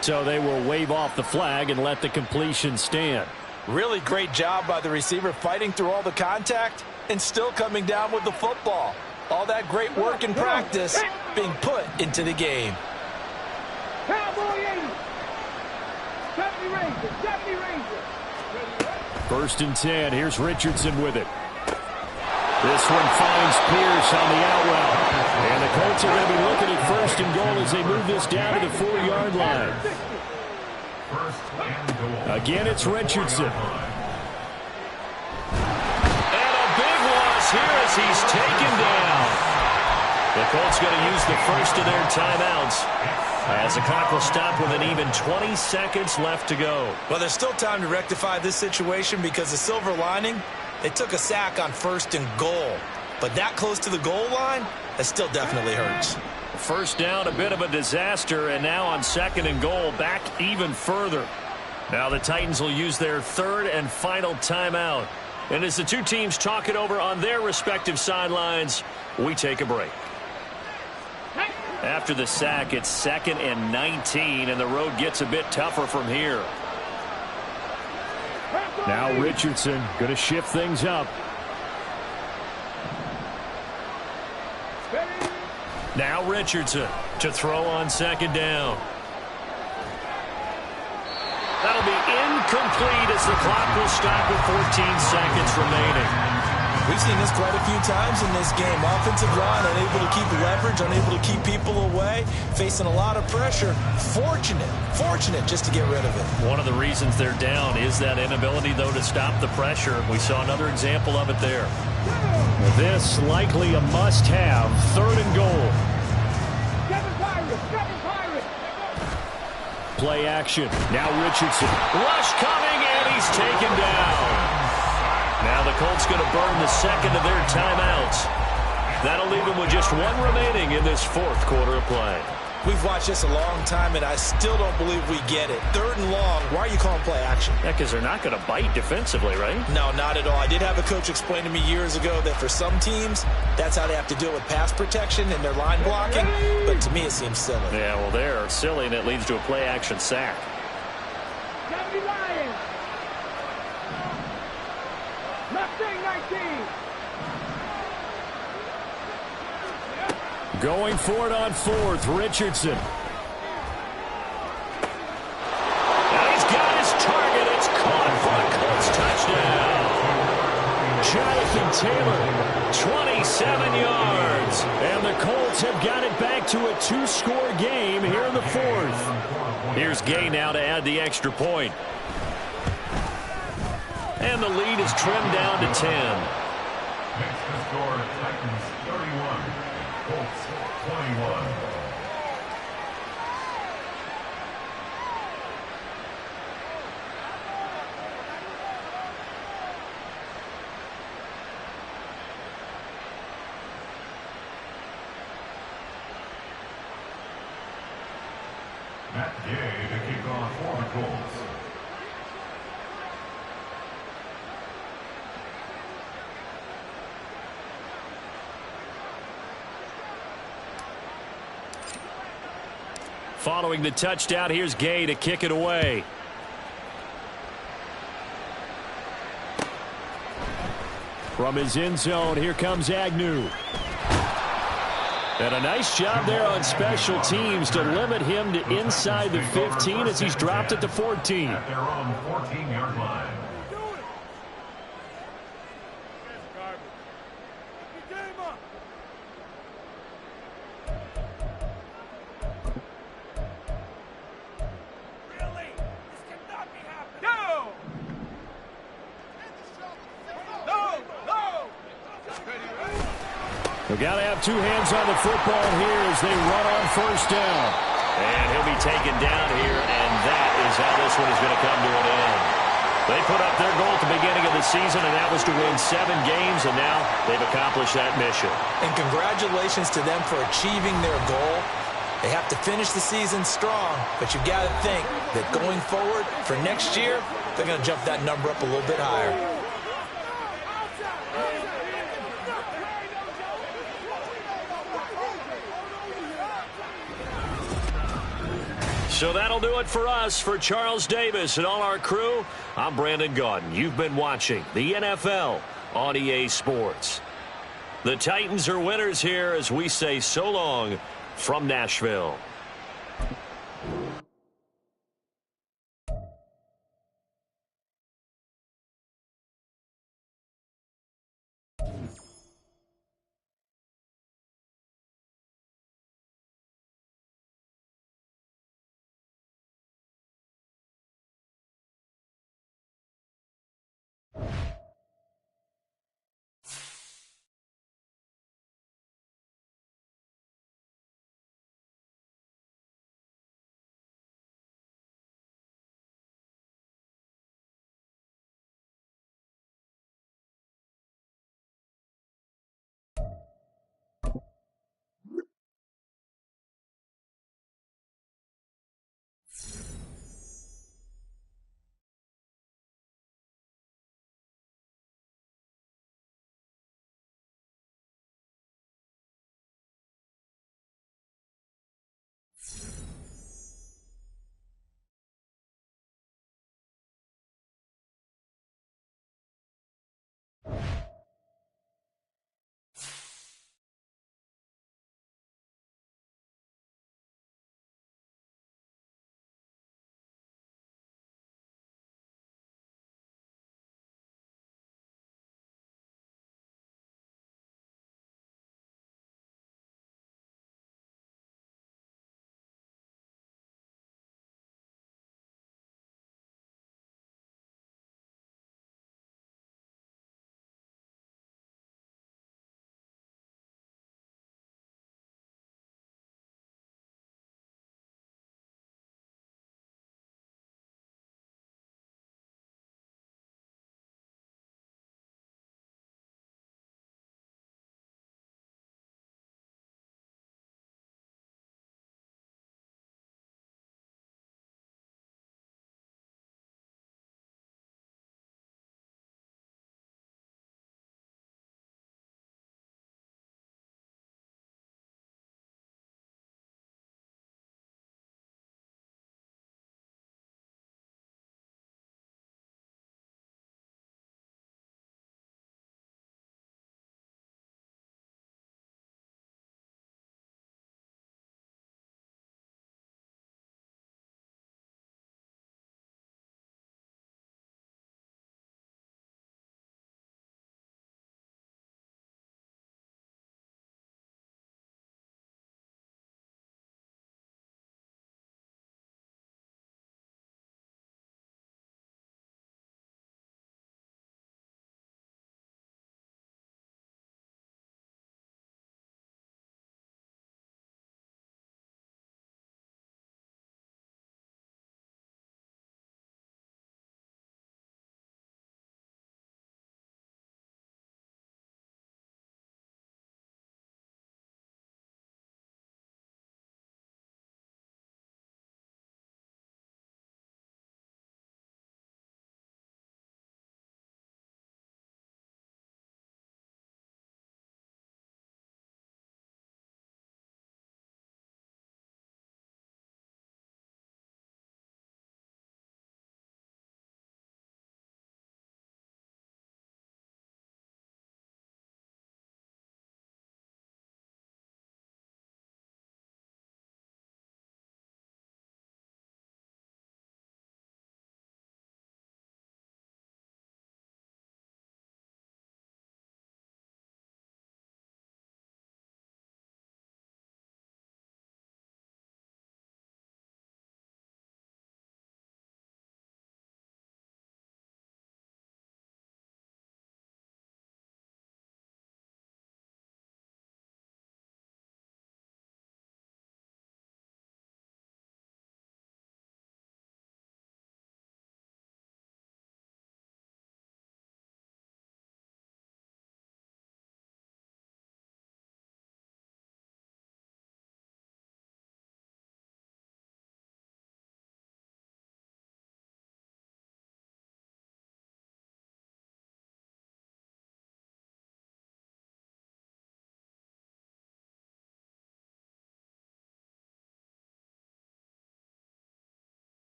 So they will wave off the flag and let the completion stand. Really great job by the receiver fighting through all the contact and still coming down with the football. All that great work and practice being put into the game. Cowboy 80. 70 Rangers. 70 Rangers. 1st and 10. Here's Richardson with it. This one finds Pierce on the out route. And the Colts are going to be looking at 1st and goal as they move this down to the 4-yard line. Again, it's Richardson. Here as he's taken down. The Colts going to use the first of their timeouts as the clock will stop with an even 20 seconds left to go. Well, there's still time to rectify this situation because the silver lining, they took a sack on 1st and goal. But that close to the goal line, that still definitely hurts. 1st down, a bit of a disaster, and now on 2nd and goal, back even further. Now the Titans will use their 3rd and final timeout. And as the two teams talk it over on their respective sidelines, we take a break. After the sack, it's 2nd and 19, and the road gets a bit tougher from here. Now Richardson going to shift things up. Now Richardson to throw on 2nd down. That'll be incomplete as the clock will stop with 14 seconds remaining. We've seen this quite a few times in this game. Offensive line unable to keep leverage, unable to keep people away, facing a lot of pressure. Fortunate just to get rid of it. One of the reasons they're down is that inability, though, to stop the pressure. We saw another example of it there. This likely a must-have. 3rd and goal. Play action. Now Richardson. Rush coming, and he's taken down. Now the Colts going to burn the 2nd of their timeouts. That'll leave them with just 1 remaining in this 4th quarter of play. We've watched this a long time, and I still don't believe we get it. 3rd and long, why are you calling play action? Yeah, because they're not going to bite defensively, right? No, not at all. I did have a coach explain to me years ago that for some teams, that's how they have to deal with pass protection and their line blocking. But to me, it seems silly. Yeah, well, they're silly, and it leads to a play action sack. 70 Lions. Left wing 19. Going for it on 4th, Richardson. Now he's got his target. It's caught for a Colts touchdown. Jonathan Taylor, 27 yards. And the Colts have got it back to a 2-score game here in the 4th. Here's Gay now to add the extra point. And the lead is trimmed down to 10. Makes the score Titans 31, Colts 21. Matt Gay to kick off for the Colts. Following the touchdown, here's Gay to kick it away. From his end zone, here comes Agnew. And a nice job there on special teams to limit him to inside the 15 as he's dropped at the 14. At their own 14-yard line. We got to have two hands on the football here as they run on first down. And he'll be taken down here, and that is how this one is going to come to an end. They put up their goal at the beginning of the season, and that was to win 7 games, and now they've accomplished that mission. And congratulations to them for achieving their goal. They have to finish the season strong, but you got to think that going forward for next year, they're going to jump that number up a little bit higher. So that'll do it for us. For Charles Davis and all our crew, I'm Brandon Gaudin. You've been watching the NFL on EA Sports. The Titans are winners here as we say so long from Nashville.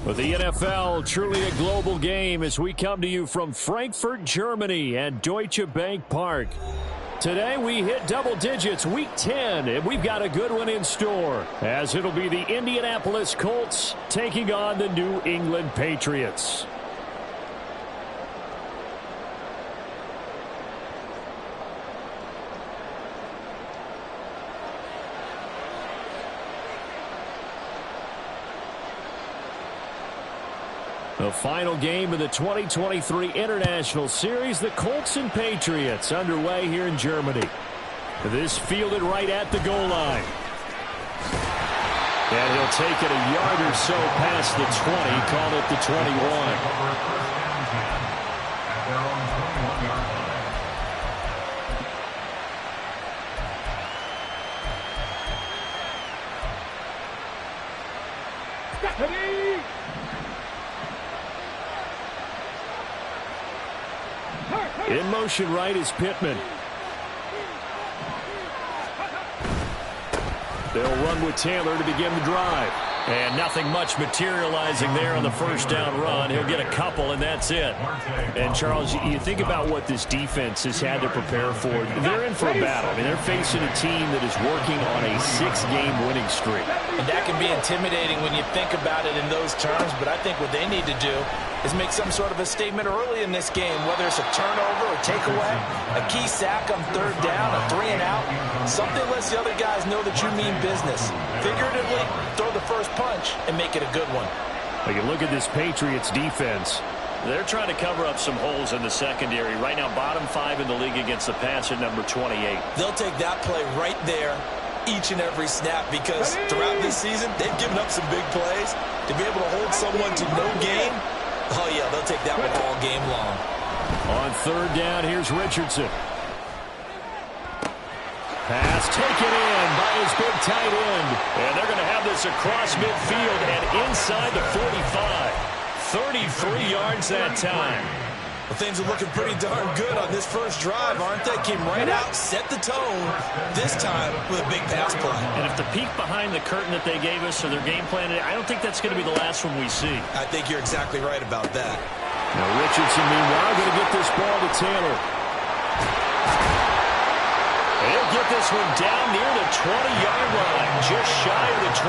But the NFL, truly a global game as we come to you from Frankfurt, Germany at Deutsche Bank Park. Today we hit double digits, week 10, and we've got a good one in store as it'll be the Indianapolis Colts taking on the New England Patriots. The final game of the 2023 International Series, the Colts and Patriots underway here in Germany. This fielded right at the goal line. And he'll take it a yard or so past the 20, call it the 21. In motion right is Pittman. They'll run with Taylor to begin the drive. And nothing much materializing there on the first down run. He'll get a couple, and that's it. And, Charles, you think about what this defense has had to prepare for. They're in for a battle. I mean, they're facing a team that is working on a 6-game winning streak. And that can be intimidating when you think about it in those terms, but I think what they need to do is make some sort of a statement early in this game, whether it's a turnover or takeaway, a key sack on third down, a 3-and-out. Something lets the other guys know that you mean business. Figuratively, throw the first punch and make it a good one. Well, you look at this Patriots defense. They're trying to cover up some holes in the secondary. Right now, bottom 5 in the league against the pass at number 28. They'll take that play right there each and every snap because throughout this season, they've given up some big plays. To be able to hold someone to no gain, oh, yeah, they'll take that one all game long. On third down, here's Richardson. Pass taken in by his big tight end. And they're going to have this across midfield and inside the 45. 33 yards that time. Well, things are looking pretty darn good on this first drive, aren't they? Came right out, set the tone, this time with a big pass play. And if the peek behind the curtain that they gave us or their game plan, I don't think that's going to be the last one we see. I think you're exactly right about that. Now Richardson, meanwhile, going to get this ball to Taylor. He'll get this one down near the 20-yard line, just shy of the 20.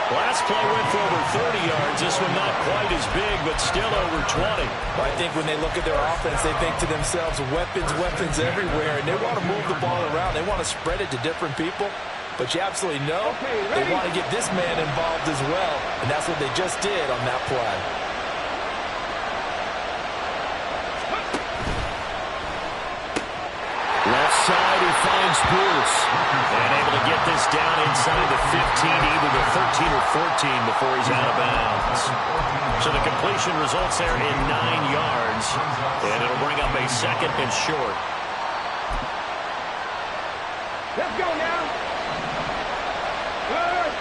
Last play went for over 30 yards. This one not quite as big, but still over 20. Well, I think when they look at their offense, they think to themselves, weapons everywhere, and they want to move the ball around. They want to spread it to different people. But you absolutely know they want to get this man involved as well, and that's what they just did on that play. Left side, he finds Bruce. And able to get this down inside the 15, either the 13 or 14 before he's out of bounds. So the completion results there in 9 yards. And it'll bring up a second and short. Let's go now. Hurt.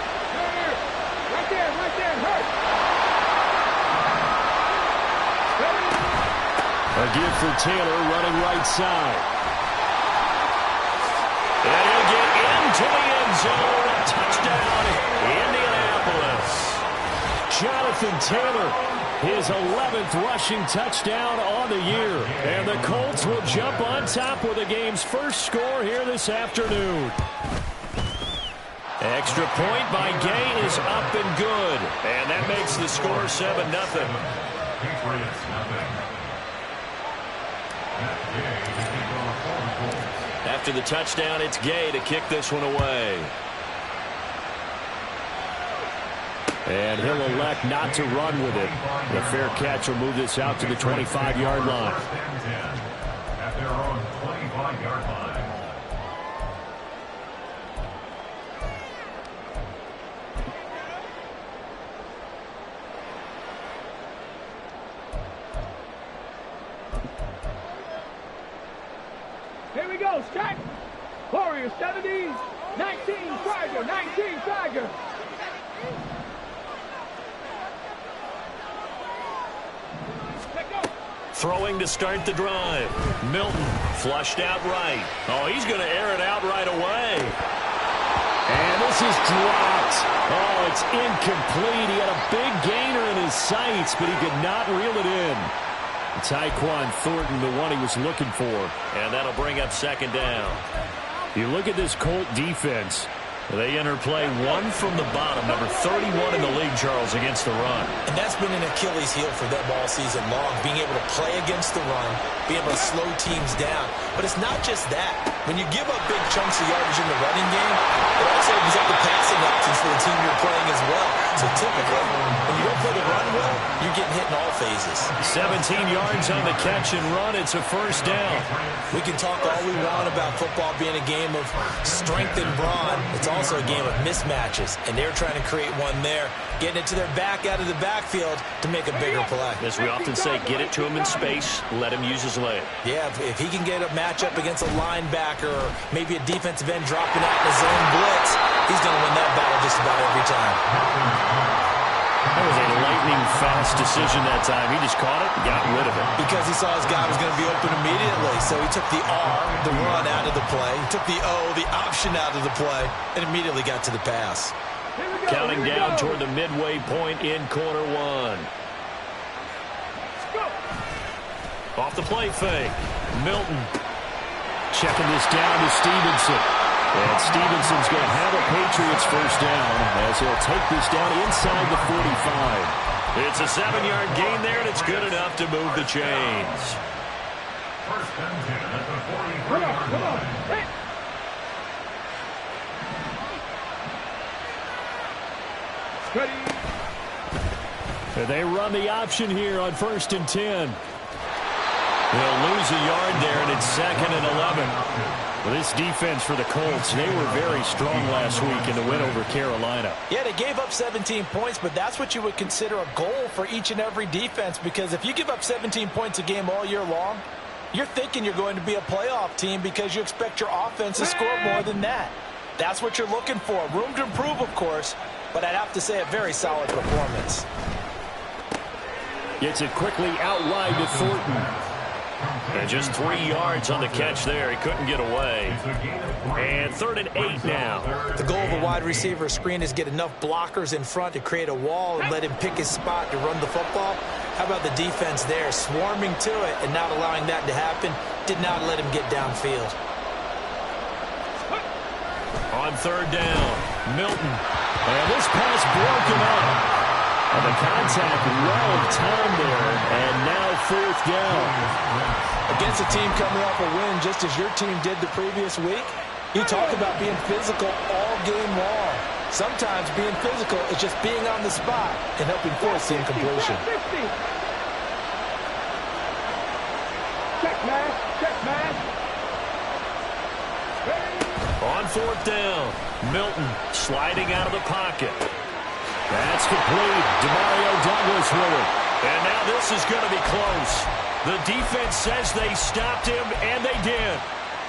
Right there. Hurt. A give for Taylor running right side. And he'll get into the end zone. Touchdown, Indianapolis. Jonathan Taylor, his 11th rushing touchdown on the year. And the Colts will jump on top with the game's first score here this afternoon. Extra point by Gay is up and good. And that makes the score 7-0. Patriots nothing. After the touchdown, it's Gay to kick this one away. And he'll elect not to run with it. The fair catch will move this out to the 25-yard line. At their own 25-yard line. Here we go, strike. Warrior 70, 19, Tiger, 19, Tiger. Throwing to start the drive. Milton flushed out right. Oh, he's going to air it out right away. And this is dropped. Oh, it's incomplete. He had a big gainer in his sights, but he could not reel it in. Tyquan Thornton, the one he was looking for. And that'll bring up second down. You look at this Colt defense. They enter play one from the bottom, number 31 in the league, Charles, against the run. And that's been an Achilles heel for them all season long, being able to play against the run, being able to slow teams down. But it's not just that. When you give up big chunks of yardage in the running game, it also opens up the passing options for the team you're playing as well. So typically, when you don't play the run well, you're getting hit in all phases. 17 yards on the catch and run. It's a first down. We can talk all we want about football being a game of strength and brawn. It's also a game of mismatches, and they're trying to create one there, getting it to their back out of the backfield to make a bigger play. As we often say, get it to him in space, let him use his leg. Yeah, if he can get a matchup against a linebacker or maybe a defensive end dropping out in his own blitz, he's going to win that battle just about every time. That was a lightning-fast decision that time. He just caught it and got rid of it. Because he saw his guy was going to be open immediately. So he took the R, the run, out of the play. He took the O, the option, out of the play, and immediately got to the pass. Counting down toward the midway point in quarter one. Off the play fake. Milton checking this down to Stevenson. And Stevenson's going to have a Patriots first down as he'll take this down inside the 45. It's a 7-yard gain there, and it's good enough to move the chains. First and 10 at the 43-yard line. They run the option here on 1st and 10. They'll lose a yard there, and it's 2nd and 11. Well, this defense for the Colts, they were very strong last week in the win over Carolina. Yeah, they gave up 17 points, but that's what you would consider a goal for each and every defense, because if you give up 17 points a game all year long, you're thinking you're going to be a playoff team because you expect your offense to score more than that. That's what you're looking for. Room to improve, of course, but I'd have to say a very solid performance. Gets it quickly out wide to Thornton. And just 3 yards on the catch there. He couldn't get away. And 3rd and 8 now. The goal of a wide receiver screen is get enough blockers in front to create a wall and let him pick his spot to run the football. How about the defense there, swarming to it and not allowing that to happen? Did not let him get downfield. On 3rd down, Milton. And this pass broken up. And the contact well timed there, and now 4th down. Against a team coming off a win just as your team did the previous week, you talk about being physical all game long. Sometimes being physical is just being on the spot and helping force the incompletion. Check man, check man. On 4th down, Milton sliding out of the pocket. That's complete. Demario Douglas with it. And now this is going to be close. The defense says they stopped him, and they did.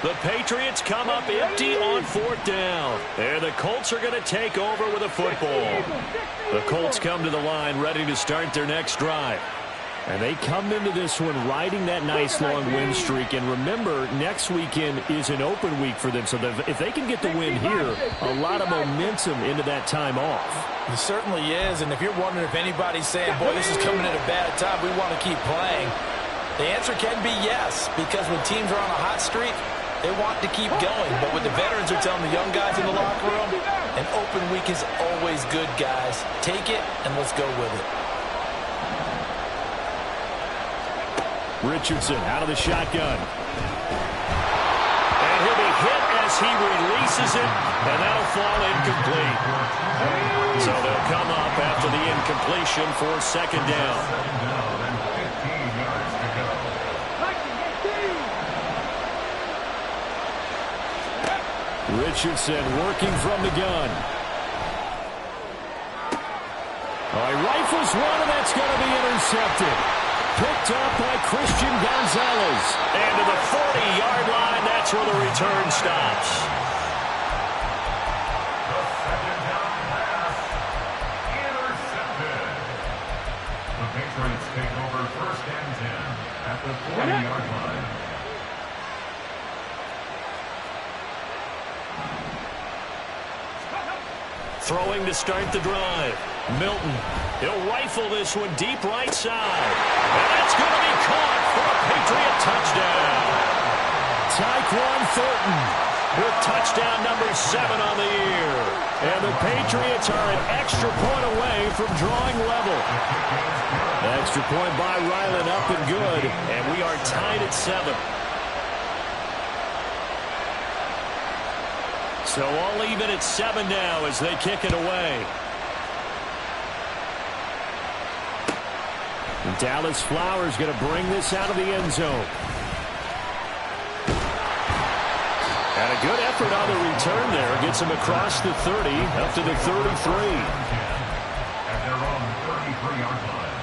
The Patriots come up empty on 4th down. And the Colts are going to take over with a football. The Colts come to the line ready to start their next drive. And they come into this one riding that nice long win streak. And remember, next weekend is an open week for them. So if they can get the win here, a lot of momentum into that time off. It certainly is. And if you're wondering if anybody's saying, boy, this is coming at a bad time, we want to keep playing, the answer can be yes. Because when teams are on a hot streak, they want to keep going. But what the veterans are telling the young guys in the locker room, an open week is always good, guys. Take it and let's go with it. Richardson out of the shotgun. And he'll be hit as he releases it, and that'll fall incomplete. So they'll come up after the incompletion for 2nd down. Richardson working from the gun. Oh, he rifles one, and that's going to be intercepted. Picked up by Christian Gonzalez. And to the 40-yard line, that's that's where the return stops. The second down pass. Intercepted. The Patriots take over 1st and 10 at the 40-yard line. Throwing to start the drive. Milton. He'll rifle this one deep right side. And it's going to be caught for a Patriot touchdown. Tyquan Thornton with touchdown number 7 on the year. And the Patriots are an extra point away from drawing level. Extra point by Ryland, up and good. And we are tied at 7. So all even at 7 now as they kick it away. And Dallas Flowers going to bring this out of the end zone. And a good effort on the return there. Gets him across the 30, up to the 33. At their own 33-yard line.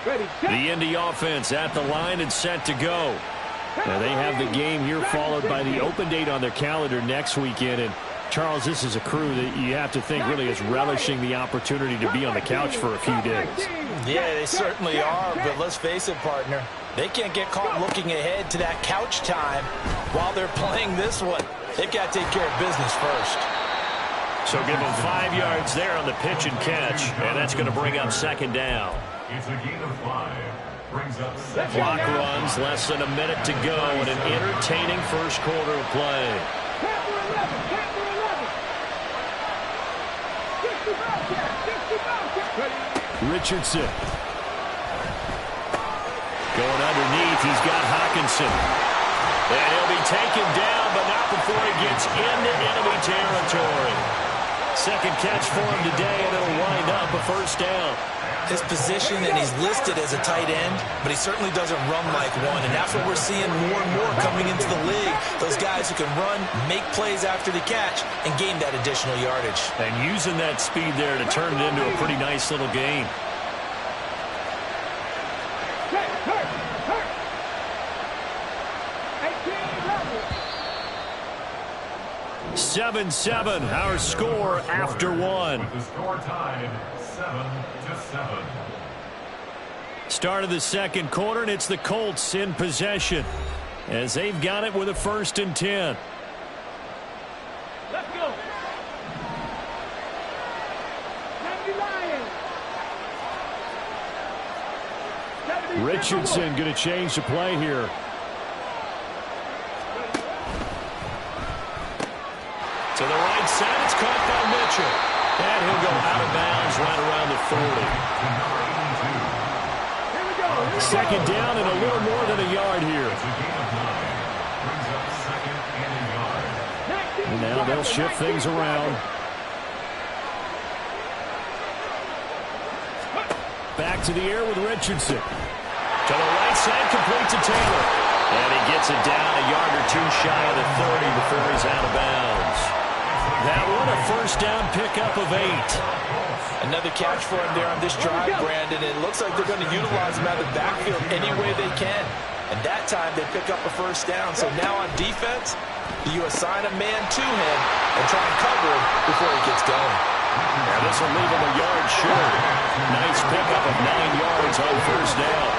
Ready, set. The Indy offense at the line and set to go. Now they have the game here followed by the open date on their calendar next weekend. And Charles, this is a crew that you have to think really is relishing the opportunity to be on the couch for a few days. Yeah, they certainly are, but let's face it, partner. They can't get caught looking ahead to that couch time while they're playing this one. They've got to take care of business first. So give them 5 yards there on the pitch and catch, and that's going to bring up 2nd down. It's a gain of 5. Brings up 2nd. Clock runs, less than a minute to go, and an entertaining first quarter of play. Richardson. Going underneath, he's got Hawkinson. And he'll be taken down, but not before he gets into enemy territory. Second catch for him today, and it'll wind up a 1st down. His position, and he's listed as a tight end, but he certainly doesn't run like one, and that's what we're seeing more and more coming into the league. Those guys who can run, make plays after the catch, and gain that additional yardage. And using that speed there to turn it into a pretty nice little game. Hurt. 7-7, our score after 1. With the score tied 7-7. Start of the second quarter, and it's the Colts in possession as they've got it with a 1st and 10. Let's go. Richardson going to change the play here. To the right side, it's caught by Mitchell. And he'll go out of bounds right around the 40. Second down and a little more than a yard here. And now they'll shift things around. Back to the air with Richardson. To the right side, complete to Taylor. And he gets it down a yard or 2 shy of the 30 before he's out of bounds. That one a 1st down pickup of 8. Another catch for him there on this drive, Brandon. It looks like they're going to utilize him out of the backfield any way they can. And that time they pick up a 1st down. So now on defense, you assign a man to him and try and cover him before he gets going. Now this will leave him a yard short. Nice pickup of 9 yards on 1st down.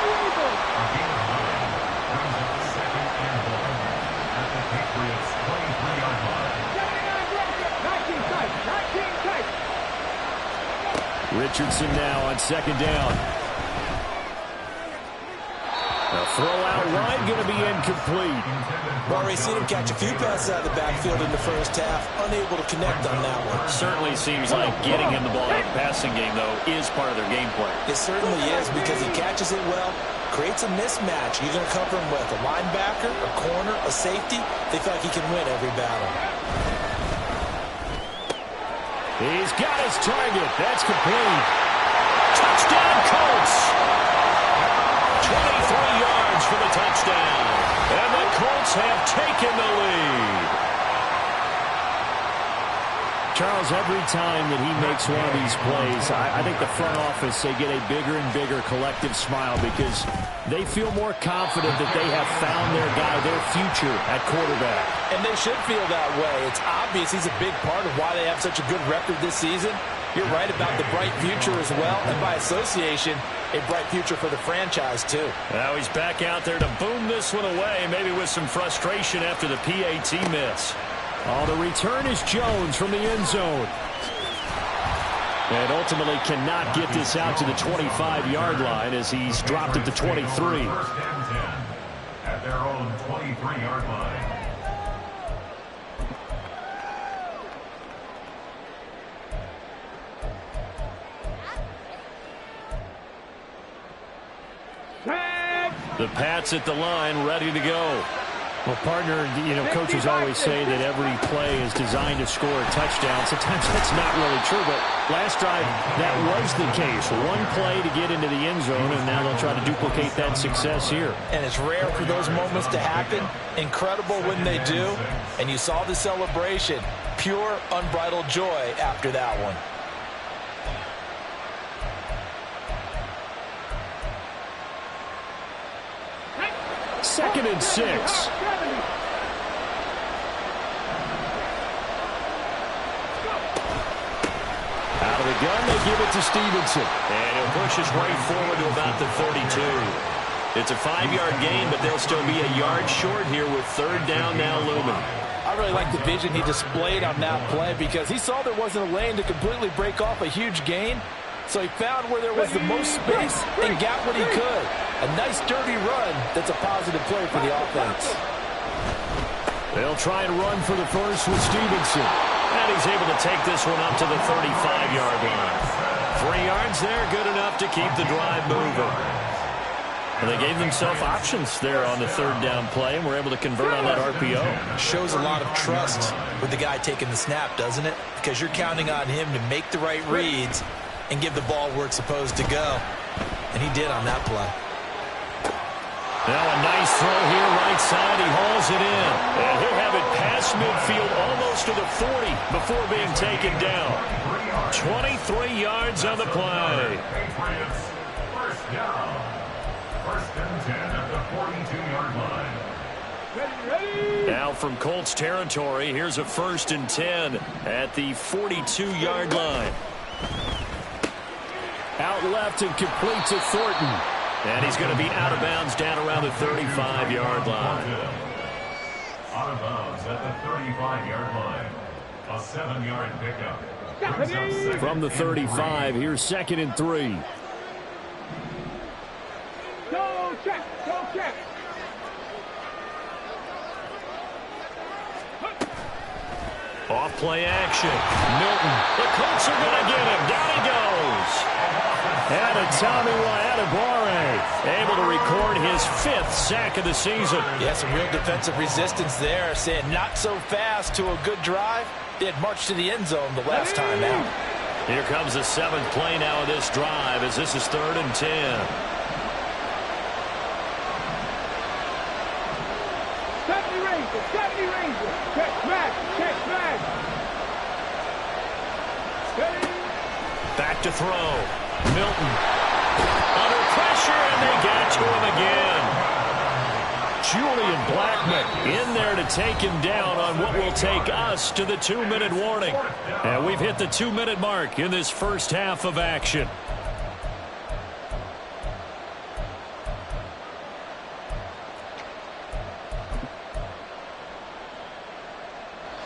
Richardson now on 2nd down. A throw out wide going to be incomplete. We've already seen him catch a few passes out of the backfield in the first half, unable to connect on that one. Certainly seems like getting him the ball in the passing game, though, is part of their game plan. It certainly is because he catches it well, creates a mismatch. You're going to cover him with a linebacker, a corner, a safety. They feel like he can win every battle. He's got his target. That's complete. Touchdown, Colts. 23 yards for the touchdown. And the Colts have taken the lead. Charles, every time that he makes one of these plays, I think the front office, they get a bigger and bigger collective smile because they feel more confident that they have found their guy, their future at quarterback. And they should feel that way. It's obvious he's a big part of why they have such a good record this season. You're right about the bright future as well, and by association, a bright future for the franchise, too. Now he's back out there to boom this one away, maybe with some frustration after the PAT miss. Oh, the return is Jones from the end zone. And ultimately cannot get this out to the 25-yard line as he's dropped it to 23. First and 10 at their own 23-yard line. The Pats at the line, ready to go. Well, partner, coaches always say that every play is designed to score a touchdown. Sometimes that's not really true, but last drive, that was the case. One play to get into the end zone, and now they'll try to duplicate that success here. And it's rare for those moments to happen. Incredible when they do. And you saw the celebration. Pure, unbridled joy after that one. Second and 6. Out of the gun, they give it to Stevenson. And he'll push his way forward to about the 32. It's a 5-yard gain, but they'll still be a yard short here with third down now looming. I really like the vision he displayed on that play because he saw there wasn't a lane to completely break off a huge gain. So he found where there was the most space and got what he could. A nice, dirty run that's a positive play for the offense. They'll try and run for the first with Stevenson. And he's able to take this one up to the 35-yard line. 3 yards there, good enough to keep the drive moving. And they gave themselves options there on the third down play, and were able to convert on that RPO. Shows a lot of trust with the guy taking the snap, doesn't it? Because you're counting on him to make the right reads and give the ball where it's supposed to go. And he did on that play. Now a nice throw here, right side. He hauls it in. And he'll have it past midfield almost to the 40 before being taken down. 23 yards on the play. Patriots, first down. First and 10 at the 42-yard line. Now from Colts territory, here's a first and 10 at the 42-yard line. Out left and complete to Thornton. And he's going to be out of bounds down around the 35-yard line. Out of bounds at the 35-yard line. A 7-yard pickup. From the 35, here's second and 3. Go check, go check. Off play action. Milton. The Colts are going to get him. Down he goes. And Tommy Adebawore able to record his 5th sack of the season. Yeah, some real defensive resistance there, saying not so fast to a good drive. They had marched to the end zone the last time out. Here comes the 7th play now of this drive as this is third and 10. Check back. Back to throw. Milton. Under pressure, and they got to him again. Julian Blackmon in there to take him down on what will take us to the 2-minute warning. And we've hit the 2-minute mark in this first half of action.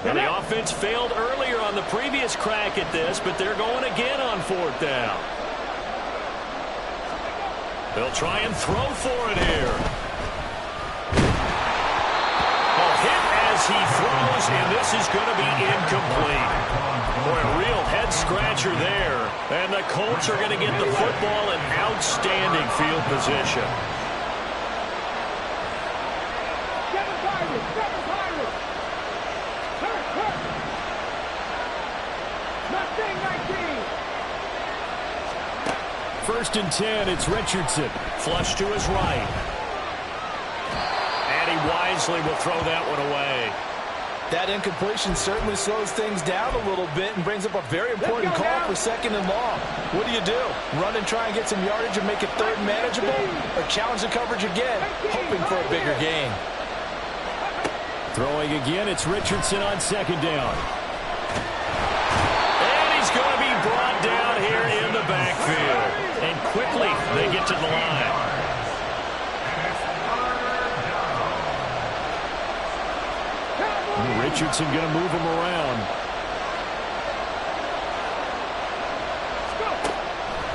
And the offense failed earlier on the previous crack at this, but they're going again on 4th down. They'll try and throw for it here. A hit as he throws, and this is going to be incomplete. Boy, a real head-scratcher there. And the Colts are going to get the football in outstanding field position. First and 10, it's Richardson. Flush to his right. And he wisely will throw that one away. That incompletion certainly slows things down a little bit and brings up a very important call for 2nd and long. What do? Run and try and get some yardage and make it 3rd manageable? Or challenge the coverage again, hoping for a bigger gain? Throwing again, it's Richardson on 2nd down. And he's going to be brought down here in the backfield. And quickly they get to the line. Richardson going to move him around.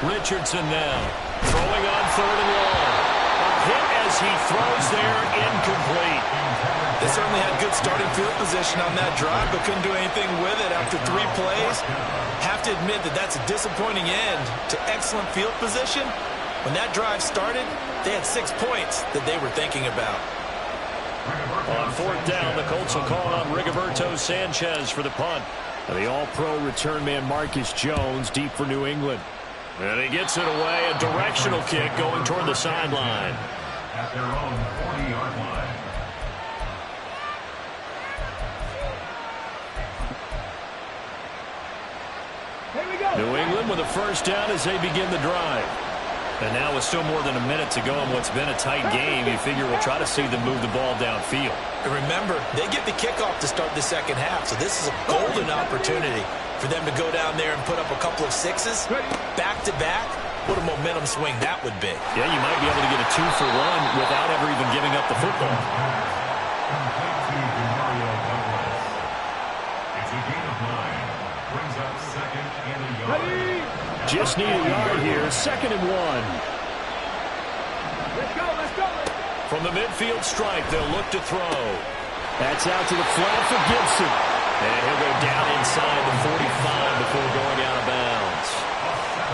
Richardson now throwing on 3rd and long. A hit as he throws there, incomplete. They certainly had good starting field position on that drive, but couldn't do anything with it after 3 plays. Have to admit that that's a disappointing end to excellent field position. When that drive started, they had 6 points that they were thinking about. On 4th down, the Colts will call on Rigoberto Sanchez for the punt. And the all-pro return man Marcus Jones deep for New England. And he gets it away, a directional kick going toward the sideline. At their own 40-yard line. Here we go. New England with a 1st down as they begin the drive. And now with still more than a minute to go in what's been a tight game, you figure we'll try to see them move the ball downfield. And remember, they get the kickoff to start the 2nd half, so this is a golden opportunity for them to go down there and put up a couple of 6s back-to-back. What a momentum swing that would be. Yeah, you might be able to get a 2-for-1 without ever even giving up the football. It's a gain of 9. Brings up 2nd and a yard. Just need a yard here. 2nd and 1. Let's go, let's go. From the midfield stripe, they'll look to throw. That's out to the flat for Gibson. And he'll go down inside the 45 before going out of bounds.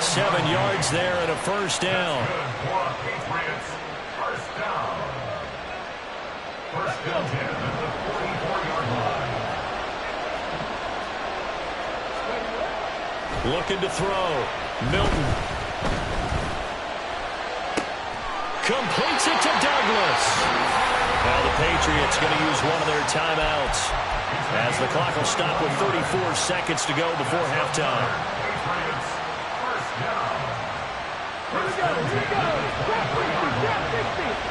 7 yards there and a 1st down. For Patriots, 1st down. 1st and 10 at the 44-yard line. Looking to throw. Milton. Completes it to Douglas. Now the Patriots going to use one of their timeouts as the clock will stop with 34 seconds to go before halftime. Patriots, 1st down. Here we go, here we go. Drop 60, drop 60.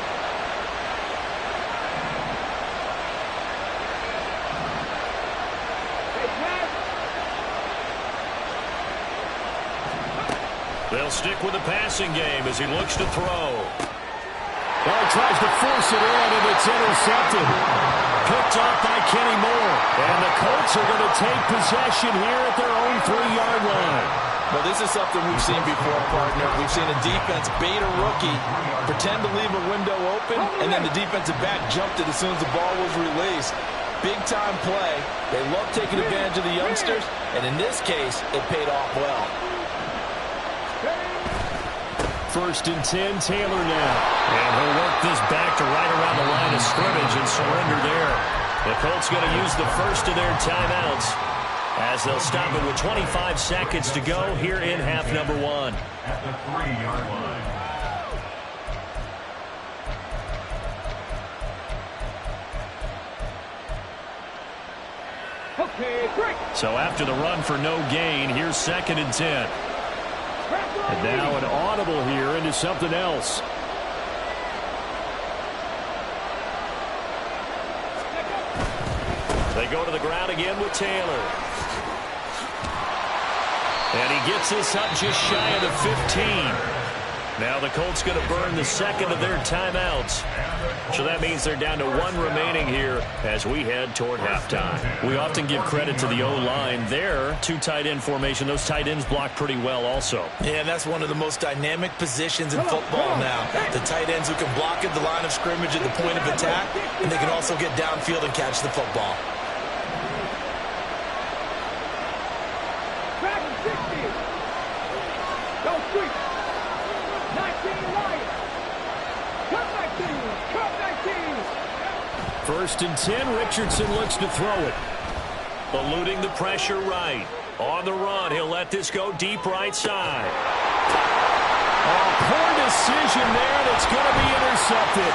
They'll stick with the passing game as he looks to throw. Well, he tries to force it in, and it's intercepted. Picked off by Kenny Moore. And the Colts are going to take possession here at their own 3-yard line. Well, this is something we've seen before, partner. We've seen a defense bait a rookie, pretend to leave a window open, and then the defensive back jumped it as soon as the ball was released. Big-time play. They love taking advantage of the youngsters, and in this case, it paid off well. 1st and 10, Taylor now. And he'll work this back to right around the line of scrimmage and surrender there. The Colts going to use the first of their timeouts as they'll stop it with 25 seconds to go here in half number 1. At the 3-yard line. Okay, break. So after the run for no gain, here's 2nd and 10. And now an audible here into something else. They go to the ground again with Taylor. And he gets this up just shy of the 15. Now the Colts going to burn the 2nd of their timeouts. So that means they're down to 1 remaining here as we head toward halftime. We often give credit to the O-line there. 2 tight end formation. Those tight ends block pretty well also. Yeah, that's one of the most dynamic positions in football now. The tight ends who can block at the line of scrimmage at the point of attack, and they can also get downfield and catch the football. Dragon 60. Go sweep. 19 Lions. Cut 19. Cut 19. 1st and 10, Richardson looks to throw it. Eluding the pressure right. On the run, he'll let this go deep right side. Oh, poor decision there, and it's going to be intercepted.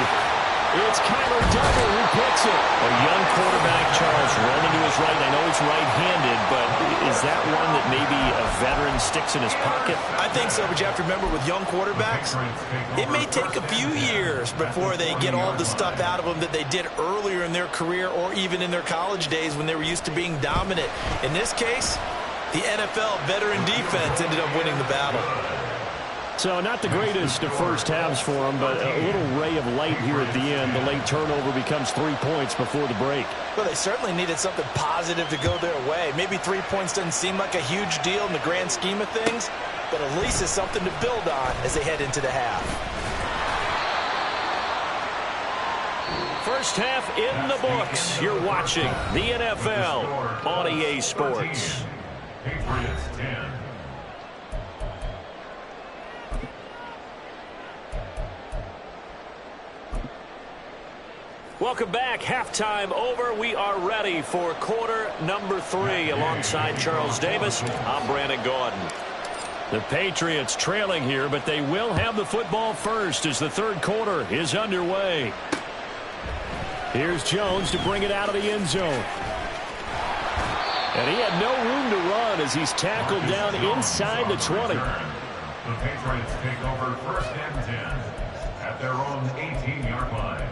It's Kyler Duggar who picks it. A young quarterback, Charles, rolling to his right. I know he's right-handed, but is that one that maybe a veteran sticks in his pocket? I think so, but you have to remember with young quarterbacks, it may take a few years before they get all the stuff out of them that they did earlier in their career or even in their college days when they were used to being dominant. In this case, the NFL veteran defense ended up winning the battle. So not the greatest of first halves for them, but a little ray of light here at the end. The late turnover becomes 3 points before the break. Well, they certainly needed something positive to go their way. Maybe 3 points doesn't seem like a huge deal in the grand scheme of things, but at least it's something to build on as they head into the half. First half in the books. You're watching the NFL on EA Sports. Patriots 10. Welcome back. Halftime over. We are ready for quarter number 3. Alongside Charles Davis, I'm Brandon Gordon. The Patriots trailing here, but they will have the football first as the third quarter is underway. Here's Jones to bring it out of the end zone. And he had no room to run as he's tackled down inside the 20. The Patriots take over first and 10 at their own 18-yard line.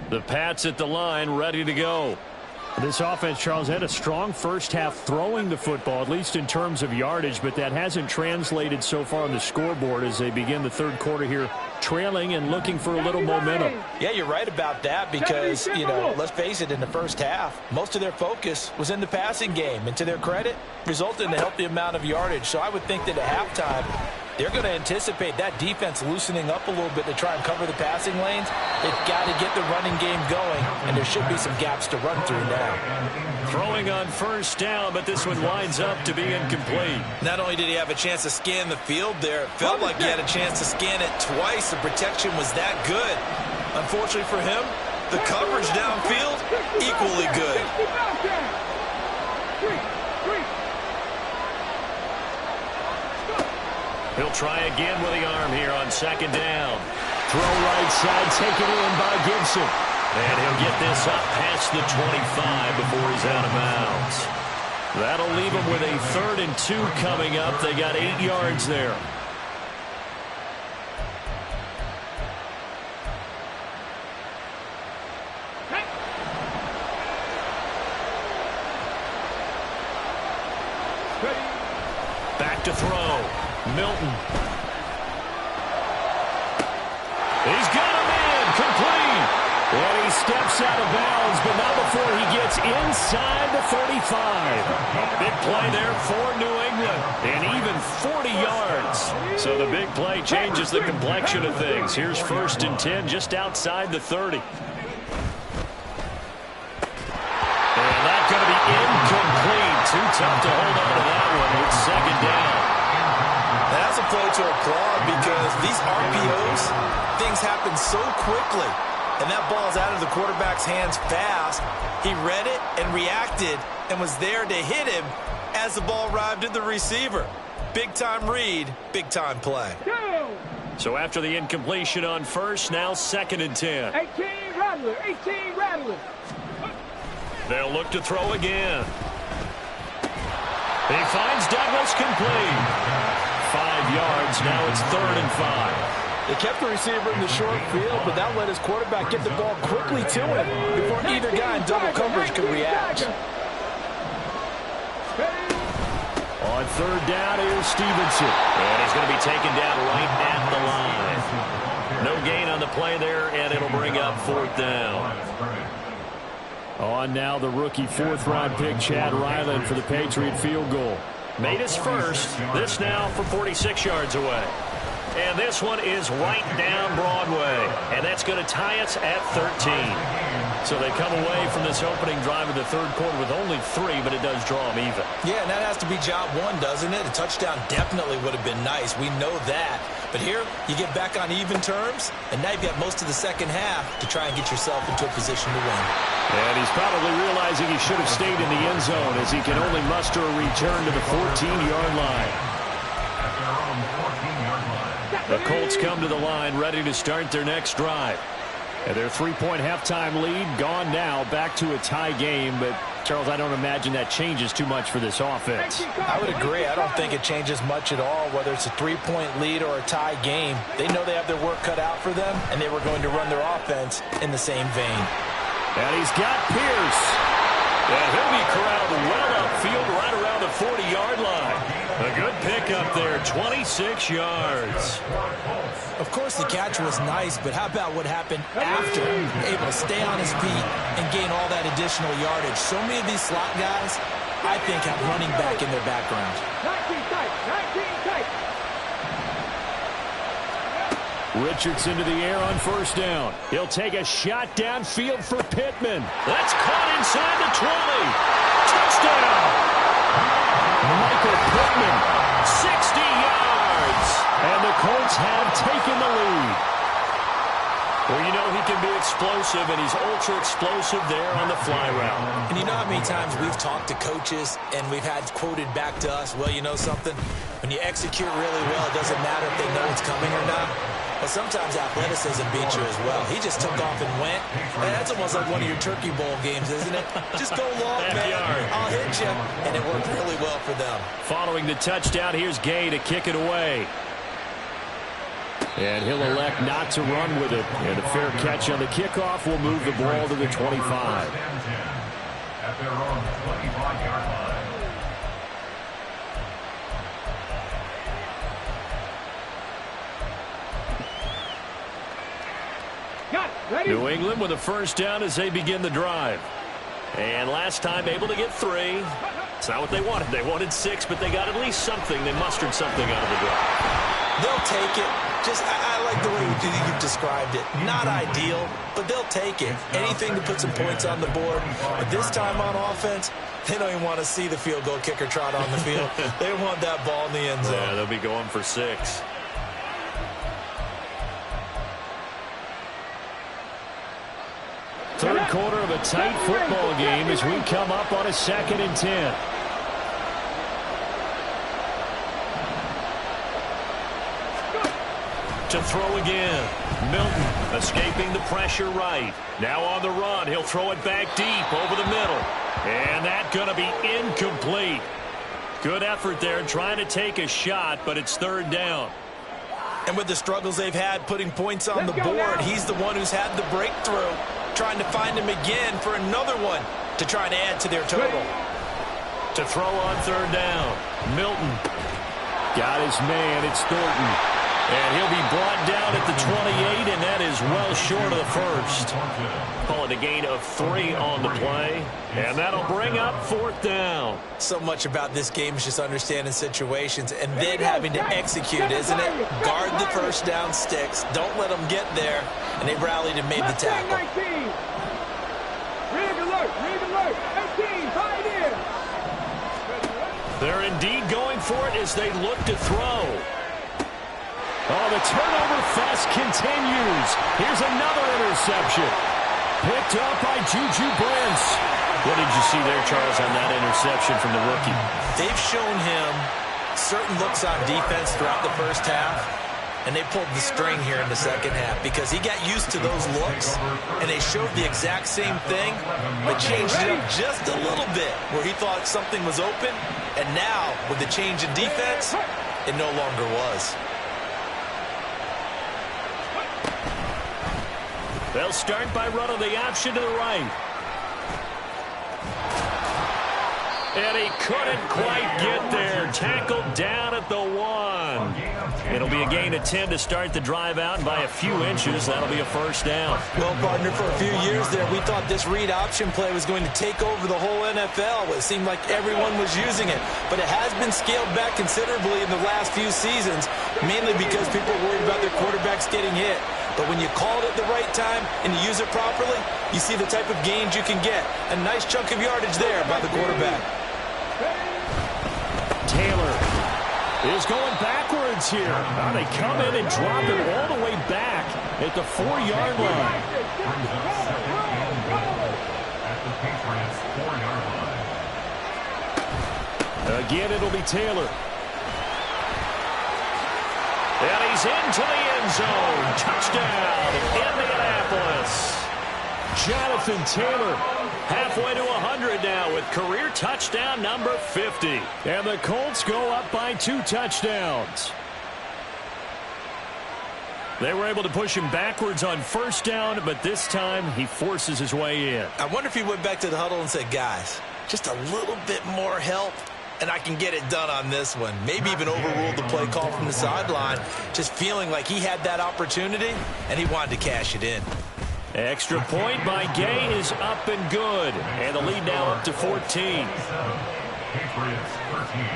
The Pats at the line, ready to go. This offense, Charles, had a strong first half throwing the football, at least in terms of yardage, but that hasn't translated so far on the scoreboard as they begin the third quarter here, trailing and looking for a little momentum. Yeah, you're right about that because, let's face it, in the first half, most of their focus was in the passing game. And to their credit, resulted in a healthy amount of yardage. So I would think that at halftime, they're going to anticipate that defense loosening up a little bit to try and cover the passing lanes. They've got to get the running game going, and there should be some gaps to run through now. Throwing on first down, but this one winds up to be incomplete. Not only did he have a chance to scan the field there, it felt like he had a chance to scan it twice. The protection was that good. Unfortunately for him, the coverage downfield, equally good. He'll try again with the arm here on second down. Throw right side, taken in by Gibson. And he'll get this up past the 25 before he's out of bounds. That'll leave him with a 3rd and 2 coming up. They got 8 yards there. Back to throw. Milton. He's got him in. Complete. And he steps out of bounds, but not before he gets inside the 45. Big play there for New England. And even 40 yards. So the big play changes the complexion of things. Here's 1st and 10 just outside the 30. And that's going to be incomplete. Too tough to hold on to that one with 2nd down. That's a play to applaud because these RPOs, things happen so quickly. And that ball's out of the quarterback's hands fast. He read it and reacted and was there to hit him as the ball arrived at the receiver. Big-time read, big-time play. So after the incompletion on first, now 2nd and 10. 18 Rattler, 18 Rattler. They'll look to throw again. He finds Douglas complete. 5 yards, now it's 3rd and 5. They kept the receiver in the short field, but that let his quarterback get the ball quickly to him before either guy in double coverage could react. On 3rd down, here's Stevenson. And he's going to be taken down right at the line. No gain on the play there, and it'll bring up 4th down. On now the rookie 4th-round pick, Chad Ryland, for the Patriot field goal. Made his first. This now from 46 yards away. And this one is right down Broadway. And that's going to tie us at 13. So they come away from this opening drive of the third quarter with only 3, but it does draw them even. Yeah, and that has to be job one, doesn't it? A touchdown definitely would have been nice. We know that. But here, you get back on even terms, and now you've got most of the second half to try and get yourself into a position to win. And he's probably realizing he should have stayed in the end zone as he can only muster a return to the 14-yard line. The Colts come to the line ready to start their next drive. And their 3-point halftime lead gone now, back to a tie game. But, Charles, I don't imagine that changes too much for this offense. I would agree. I don't think it changes much at all, whether it's a 3-point lead or a tie game. They know they have their work cut out for them, and they were going to run their offense in the same vein. And he's got Pierce. And he'll be corralled well upfield right around the 40-yard line. A good pickup there, 26 yards. Of course, the catch was nice, but how about what happened after? Able to stay on his feet and gain all that additional yardage. So many of these slot guys, I think, have running back in their background. 19 tight, 19 tight. Richardson to the air on first down. He'll take a shot downfield for Pittman. That's caught inside the 20. Touchdown! Michael Pittman, 60 yards. And the Colts have taken the lead. Well, you know he can be explosive, and he's ultra-explosive there on the fly route. And you know how many times we've talked to coaches and we've had quoted back to us, well, you know something? When you execute really well, it doesn't matter if they know it's coming or not. But sometimes athleticism beats you as well. He just took off and went. Man, that's almost like one of your Turkey Bowl games, isn't it? Just go long, man. I'll hit you. And it worked really well for them. Following the touchdown, here's Gay to kick it away. And he'll elect not to run with it. And a fair catch on the kickoff will move the ball to the 25. At their own 25-yard line. New England with a first down as they begin the drive. And last time able to get 3. It's not what they wanted. They wanted 6, but they got at least something. They mustered something out of the drive. They'll take it. I like the way you've described it. Not ideal, but they'll take it. Anything to put some points on the board. But this time on offense, they don't even want to see the field goal kicker trot on the field. They want that ball in the end zone. Yeah, they'll be going for 6. Third quarter of a tight football game as we come up on a 2nd and 10. To throw again. Milton escaping the pressure right. Now on the run. He'll throw it back deep over the middle. And that's going to be incomplete. Good effort there trying to take a shot, but it's 3rd down. And with the struggles they've had putting points on the board, he's the one who's had the breakthrough. Trying to find him again for another one to try to add to their total. To throw on 3rd down. Milton got his man. It's Thornton. And he'll be brought down at the 28, and that is well short of the first. Call it a gain of 3 on the play, and that'll bring up 4th down. So much about this game is just understanding situations and then having to execute, isn't it? Guard the first down sticks. Don't let them get there. And they rallied and made the tackle. 19. Rig alert, 18, 5 in. They're indeed going for it as they look to throw. Oh, the turnover fest continues. Here's another interception. Picked up by Juju Brents. What did you see there, Charles, on that interception from the rookie? They've shown him certain looks on defense throughout the first half, and they pulled the string here in the second half because he got used to those looks, and they showed the exact same thing, but changed it up just a little bit where he thought something was open, and now, with the change in defense, it no longer was. They'll start by running the option to the right. And he couldn't quite get there. Tackled down at the 1. It'll be a gain of 10 to start the drive out by a few inches. That'll be a first down. Well, partner, for a few years there, we thought this read option play was going to take over the whole NFL. It seemed like everyone was using it. But it has been scaled back considerably in the last few seasons, mainly because people are worried about their quarterbacks getting hit. But when you call it at the right time and you use it properly, you see the type of gains you can get. A nice chunk of yardage there by the quarterback. Taylor is going backwards here. Now they come in and drop it all the way back at the 4-yard line. Brings up second and goal at the Patriots' 4-yard line. Again, it'll be Taylor. And he's into the end zone. Touchdown, Indianapolis. Jonathan Taylor. Halfway to 100 now with career touchdown number 50. And the Colts go up by 2 touchdowns. They were able to push him backwards on first down, but this time he forces his way in. I wonder if he went back to the huddle and said, guys, just a little bit more help, and I can get it done on this one. Maybe even overruled the play call from the sideline, just feeling like he had that opportunity, and he wanted to cash it in. Extra point by Gay is up and good. And the lead now up to 14. Patriots 13.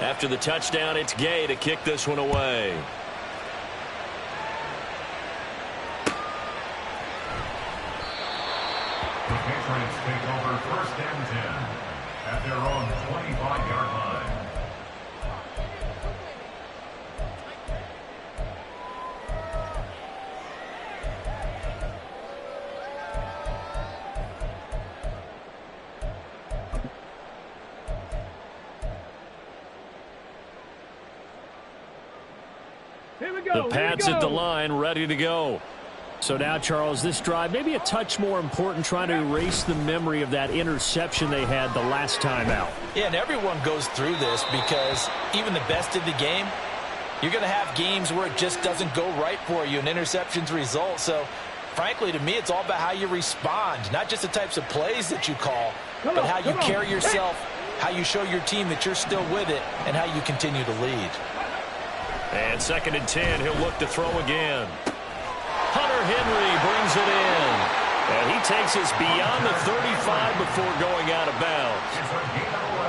After the touchdown, it's Gay to kick this one away. The Patriots take over first and 10 at their own 25-yard line. The Pats at the line, ready to go. So now, Charles, this drive, maybe a touch more important, trying to erase the memory of that interception they had the last time out. Yeah, and everyone goes through this because even the best of the game, you're going to have games where it just doesn't go right for you and interceptions result. So, frankly, to me, it's all about how you respond, not just the types of plays that you call, but how you carry yourself, how you show your team that you're still with it, and how you continue to lead. And 2nd and 10, he'll look to throw again. Hunter Henry brings it in. And he takes us beyond the 35 before going out of bounds.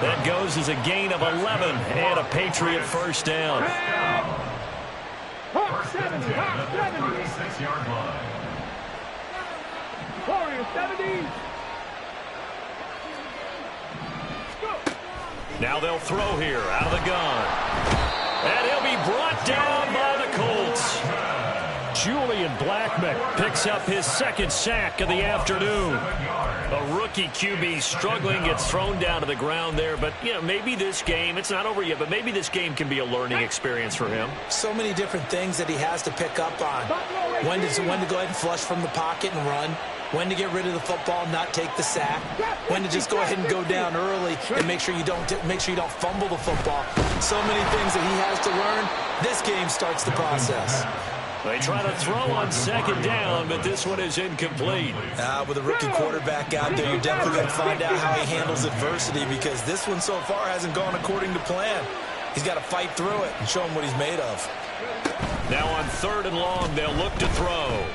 That goes as a gain of 11 and a Patriot first down. First and 10 at the 36-yard line. Warriors 70. Now they'll throw here out of the gun. And he'll be brought down by the Colts. Julian Blackman picks up his 2nd sack of the afternoon. A rookie QB struggling, gets thrown down to the ground there. But, you know, maybe this game, it's not over yet, but maybe this game can be a learning experience for him. So many different things that he has to pick up on. When to go ahead and flush from the pocket and run. When to get rid of the football, not take the sack. When to just go ahead and go down early and make sure you don't fumble the football. So many things that he has to learn. This game starts the process. They try to throw on 2nd down, but this one is incomplete. With a rookie quarterback out there, you're definitely going to find out how he handles adversity because this one so far hasn't gone according to plan. He's got to fight through it and show him what he's made of. Now on 3rd and long, they'll look to throw.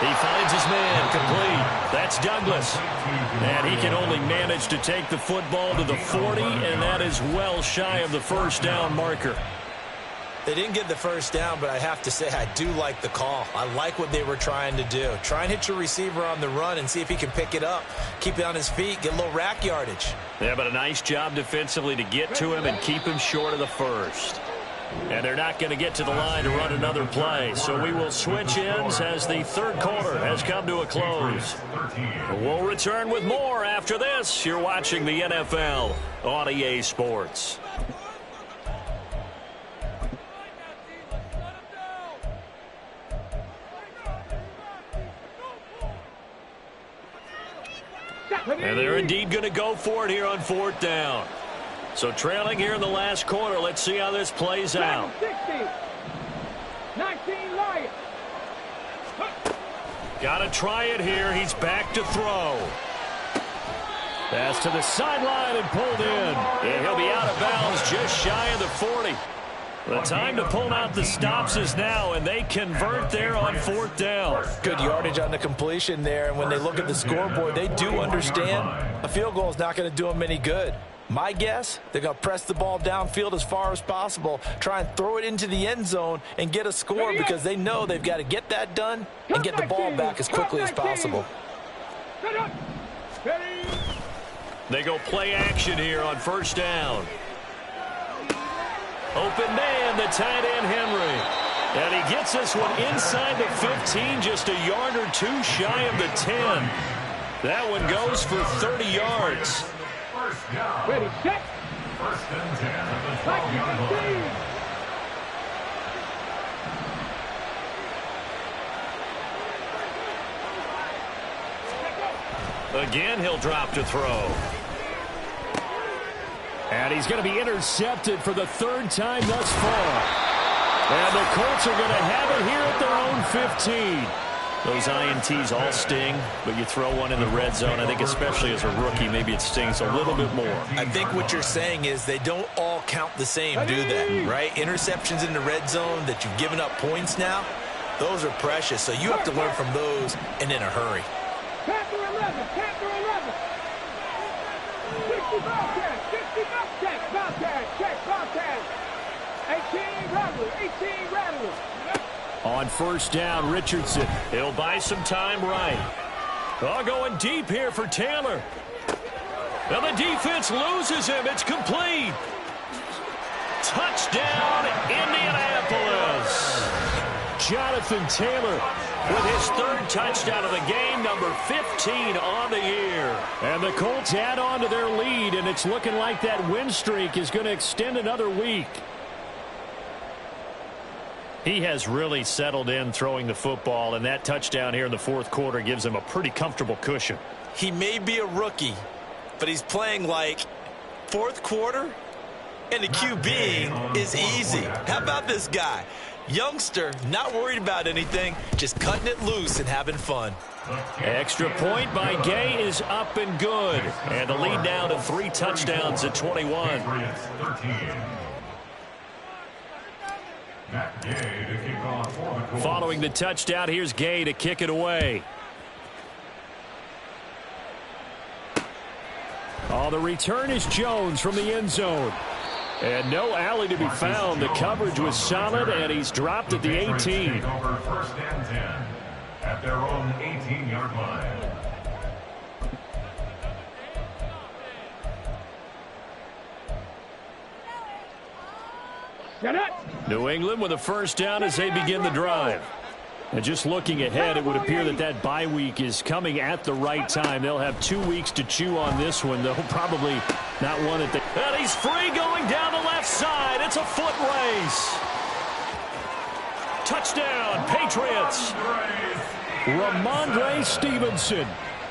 He finds his man complete. That's Douglas. And he can only manage to take the football to the 40, and that is well shy of the first down marker. They didn't get the first down, but I have to say I do like the call. I like what they were trying to do. Try and hit your receiver on the run and see if he can pick it up. Keep it on his feet, get a little rack yardage. Yeah, but a nice job defensively to get to him and keep him short of the first. And they're not going to get to the line to run another play. So we will switch ends as the 3rd quarter has come to a close. We'll return with more after this. You're watching the NFL on EA Sports. And they're indeed going to go for it here on 4th down. So trailing here in the last quarter. Let's see how this plays out. 60. 19 Lions. Got to try it here. He's back to throw. Pass to the sideline and pulled in. And he'll be out of bounds just shy of the 40. The time to pull out the stops is now, and they convert there on 4th down. Good yardage on the completion there, and when they look at the scoreboard, they do understand a field goal is not going to do them any good. My guess, they're going to press the ball downfield as far as possible, try and throw it into the end zone and get a score because they know they've got to get that done and get the ball back as quickly as possible. They go play action here on 1st down. Open man, the tight end, Henry. And he gets this one inside the 15, just a yard or two shy of the 10. That one goes for 30 yards. Ready, set. 1st and 10 at the 12-yard line. Again, he'll drop to throw. And he's going to be intercepted for the 3rd time thus far. And the Colts are going to have it here at their own 15. Those INTs all sting, but you throw one in the red zone. I think especially as a rookie, maybe it stings a little bit more. I think what you're saying is they don't all count the same, do they? Right? Interceptions in the red zone that you've given up points now, those are precious. So you have to learn from those and in a hurry. Panther 11, Panther 11. 60 Bobcat, 60 Bobcat, Bobcat, check Bobcat. 18 Rattler, 18 Rattler. On 1st down, Richardson. He'll buy some time right. Going deep here for Taylor. And the defense loses him. It's complete. Touchdown, Indianapolis. Jonathan Taylor with his 3rd touchdown of the game, number 15 on the year. And the Colts add on to their lead, and it's looking like that win streak is going to extend another week. He has really settled in throwing the football, and that touchdown here in the 4th quarter gives him a pretty comfortable cushion. He may be a rookie, but he's playing like 4th quarter, and the QBing is easy. How about this guy? Youngster, not worried about anything, just cutting it loose and having fun. Extra point by Gay is up and good. And the lead now to 3 touchdowns at 21. Following the touchdown, here's Gay to kick it away. Oh, the return is Jones from the end zone. And no alley to be found. The coverage was solid, and he's dropped at the 18. Over 1st and 10 at their own 18-yard line. New England with a 1st down as they begin the drive. And just looking ahead, it would appear that that bye week is coming at the right time. They'll have 2 weeks to chew on this one. They'll probably not want it. And he's free going down the left side. It's a foot race. Touchdown, Patriots. Ramondre Stevenson.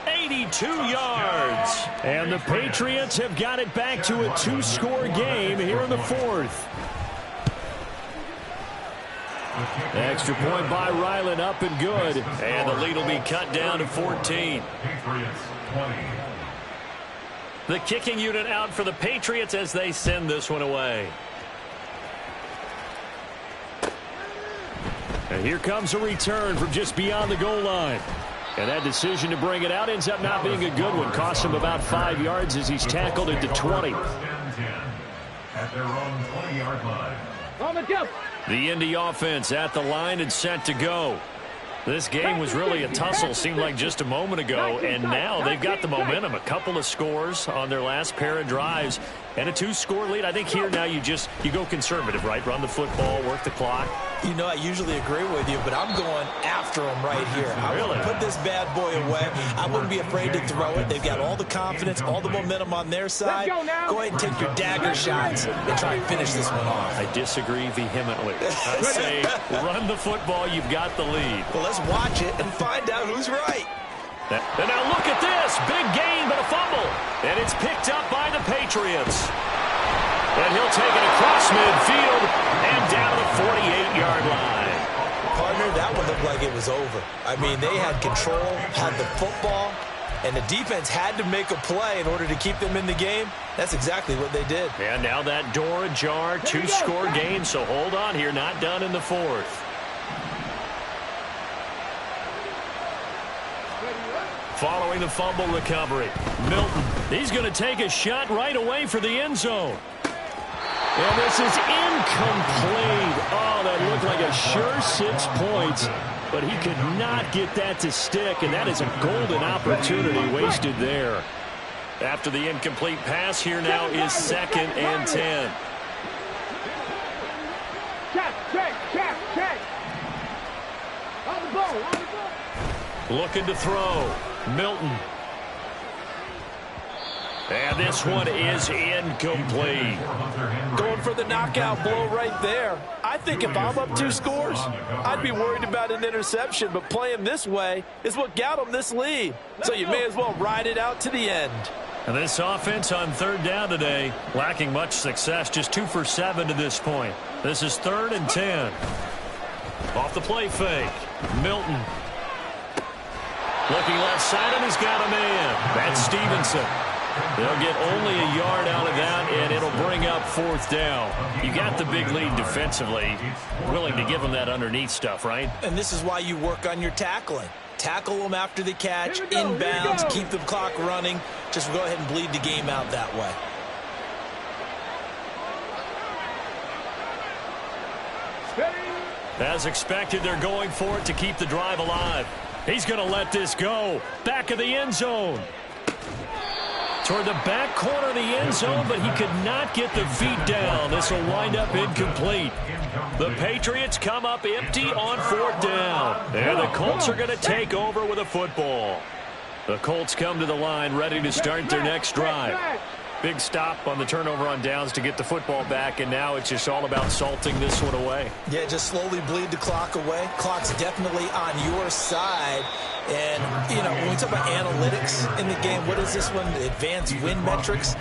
82 yards. And the Patriots have got it back to a 2-score game here in the 4th. Extra point by Ryland, up and good. And the lead will be cut down to 14. The kicking unit out for the Patriots as they send this one away. And here comes a return from just beyond the goal line. And that decision to bring it out ends up not being a good one. Cost him about 5 yards as he's tackled at the 20. At their own 20-yard line. On the jump. The Indy offense at the line and set to go. This game was really a tussle, seemed like just a moment ago, and now they've got the momentum. A couple of scores on their last pair of drives and a 2-score lead. I think here now you go conservative, right? Run the football, work the clock. You know, I usually agree with you, but I'm going after him right here. I want to put this bad boy away. I wouldn't be afraid to throw it. They've got all the confidence, all the momentum on their side. Go ahead and take your dagger shots and try and finish this one off. I disagree vehemently. I say run the football. You've got the lead. Well, let's watch it and find out who's right. And now look at this. Big gain, but a fumble. And it's picked up by the Patriots. And he'll take it across midfield and down the 48-yard line. Partner, that one looked like it was over. I mean, they had control, had the football, And the defense had to make a play in order to keep them in the game. That's exactly what they did. And now that door ajar, 2-score game, so hold on here, not done in the fourth. Following the fumble recovery, Milton, he's going to take a shot right away for the end zone. And this is incomplete. Oh, that looked like a sure 6 points, but he could not get that to stick, and that is a golden opportunity wasted there. After the incomplete pass, here now is 2nd and 10. Check. On the ball. Looking to throw. Milton. And this one is incomplete. Going for the knockout blow right there. I think if I'm up 2 scores, I'd be worried about an interception, but playing this way is what got them this lead. So you may as well ride it out to the end. And this offense on 3rd down today, lacking much success, just 2 for 7 to this point. This is 3rd and 10. Off the play fake, Milton. Looking left side, and he's got a man. That's Stevenson. They'll get only a yard out of that, and it'll bring up 4th down. You got the big lead defensively. Willing to give them that underneath stuff, right? And this is why you work on your tackling. Tackle them after the catch, inbounds, keep the clock running. Just go ahead and bleed the game out that way. As expected, they're going for it to keep the drive alive. He's going to let this go. Back of the end zone. Toward the back corner of the end zone, but he could not get the feet down. This will wind up incomplete. The Patriots come up empty on 4th down. And the Colts are going to take over with a football. The Colts come to the line ready to start their next drive. Big stop on the turnover on downs to get the football back, and now it's just all about salting this one away. Yeah, just slowly bleed the clock away. Clock's definitely on your side. And, you know, when we talk about analytics in the game, what is this one? Advanced win metrics?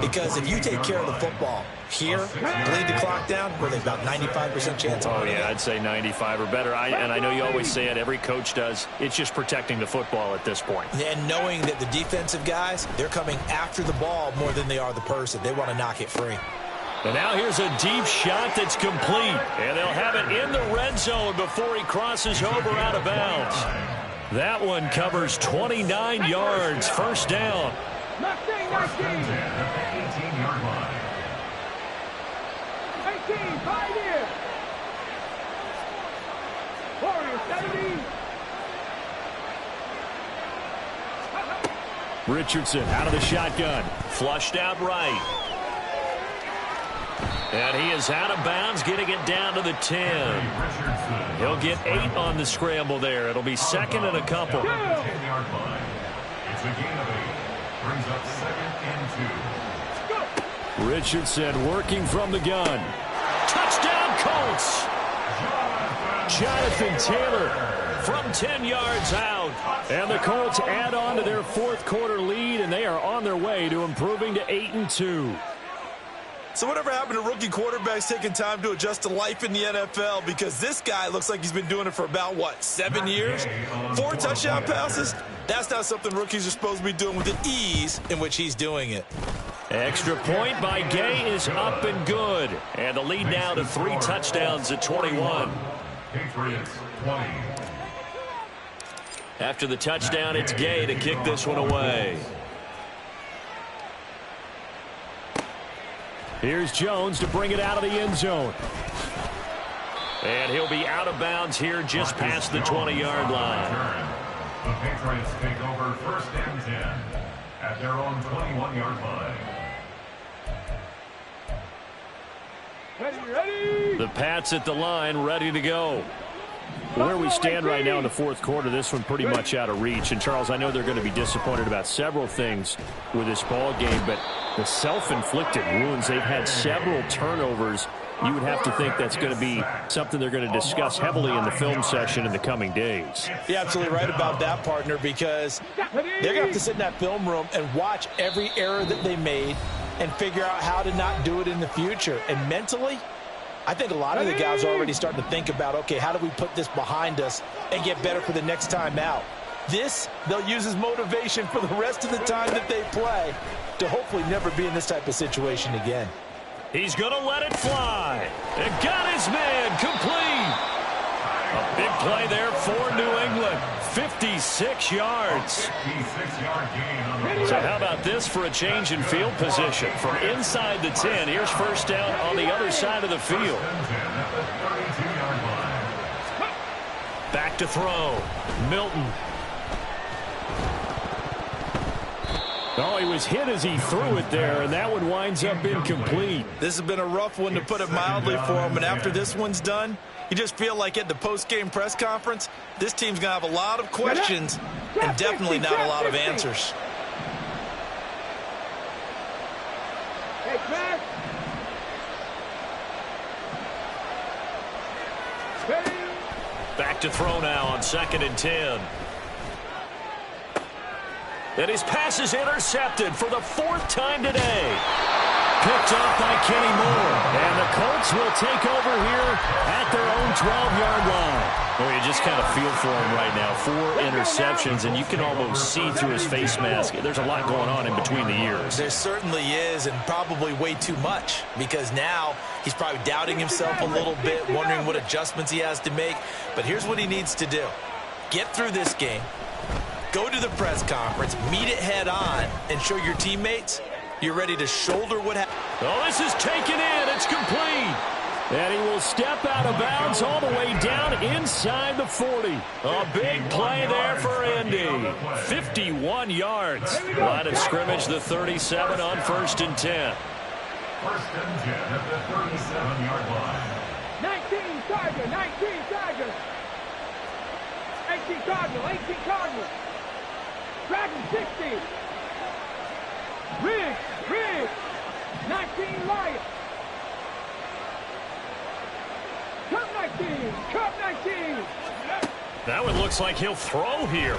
Because if you take care of the football here, bleed the clock down, where they've about 95% chance of winning. Oh, yeah, I'd say 95 or better. And I know you always say it, every coach does. It's just protecting the football at this point. And knowing that the defensive guys, they're coming after the ball more than they are the person. They want to knock it free. And now here's a deep shot that's complete. And they'll have it in the red zone before he crosses over out of bounds. That one covers 29 yards. 1st down. 19. 18-yard line. 18, 5 years. Warriors, 70. Richardson out of the shotgun. Flushed out right. And he is out of bounds, getting it down to the 10. He'll get 8 on the scramble there. It'll be 2nd and a couple. 10-yard line. It's a gain of 8. Brings up 2nd and 2. Richardson working from the gun. Touchdown, Colts! Jonathan Taylor from 10 yards out. And the Colts add on to their 4th quarter lead, and they are on their way to improving to 8-2. So whatever happened to rookie quarterbacks taking time to adjust to life in the NFL? Because this guy looks like he's been doing it for about, 7 years? 4 touchdown passes? That's not something rookies are supposed to be doing with the ease in which he's doing it. Extra point by Gay is up and good. And the lead now to 3 touchdowns at 21. Patriots 20. After the touchdown, it's Gay to kick this one away. Here's Jones to bring it out of the end zone. And he'll be out of bounds here just past the 20-yard line. The Patriots take over 1st and 10 at their own 21-yard line. Ready. The Pats at the line, ready to go. Where we stand right now in the 4th quarter, this one pretty much out of reach. And, Charles, I know they're going to be disappointed about several things with this ball game, but the self-inflicted wounds, they've had several turnovers. You would have to think that's going to be something they're going to discuss heavily in the film session in the coming days. You're absolutely right about that, partner, because they're going to have to sit in that film room and watch every error that they made and figure out how to not do it in the future. And mentally, I think a lot of the guys are already starting to think about, okay, how do we put this behind us and get better for the next time out? This, they'll use as motivation for the rest of the time that they play to hopefully never be in this type of situation again. He's going to let it fly. And got his man complete. A big play there for New England. 56 yards. 56-yard gain on the So how about this for a change in field position? From inside the 10, here's first down on the other side of the field. Back to throw. Milton. Oh, he was hit as he threw it there, and that one winds up incomplete. This has been a rough one, to put it mildly, for him. And after this one's done, you just feel like at the post-game press conference, this team's going to have a lot of questions and definitely not a lot of answers. Back to throw now on 2nd and 10. And his pass is intercepted for the 4th time today. Picked off by Kenny Moore. And the Colts will take over here at their own 12-yard line. Well, you just kind of feel for him right now. 4 interceptions, and you can almost see through his face mask. There's a lot going on in between the ears. There certainly is, and probably way too much, because now he's probably doubting himself a little bit, wondering what adjustments he has to make. But here's what he needs to do. Get through this game. Go to the press conference, meet it head on, and show your teammates you're ready to shoulder what happened. Oh, this is taken in. It's complete. And he will step out of bounds all the way down inside the 40. A big play there for Indy. 51 yards. Line of scrimmage, the 37 on 1st and 10. 1st and 10 at the 37-yard line. 19 Chargers, 19 Chargers. 18 Cardinals, 18 Cardinals. Dragon 60. Riggs. 19 Lions. Cup 19. That one looks like he'll throw here.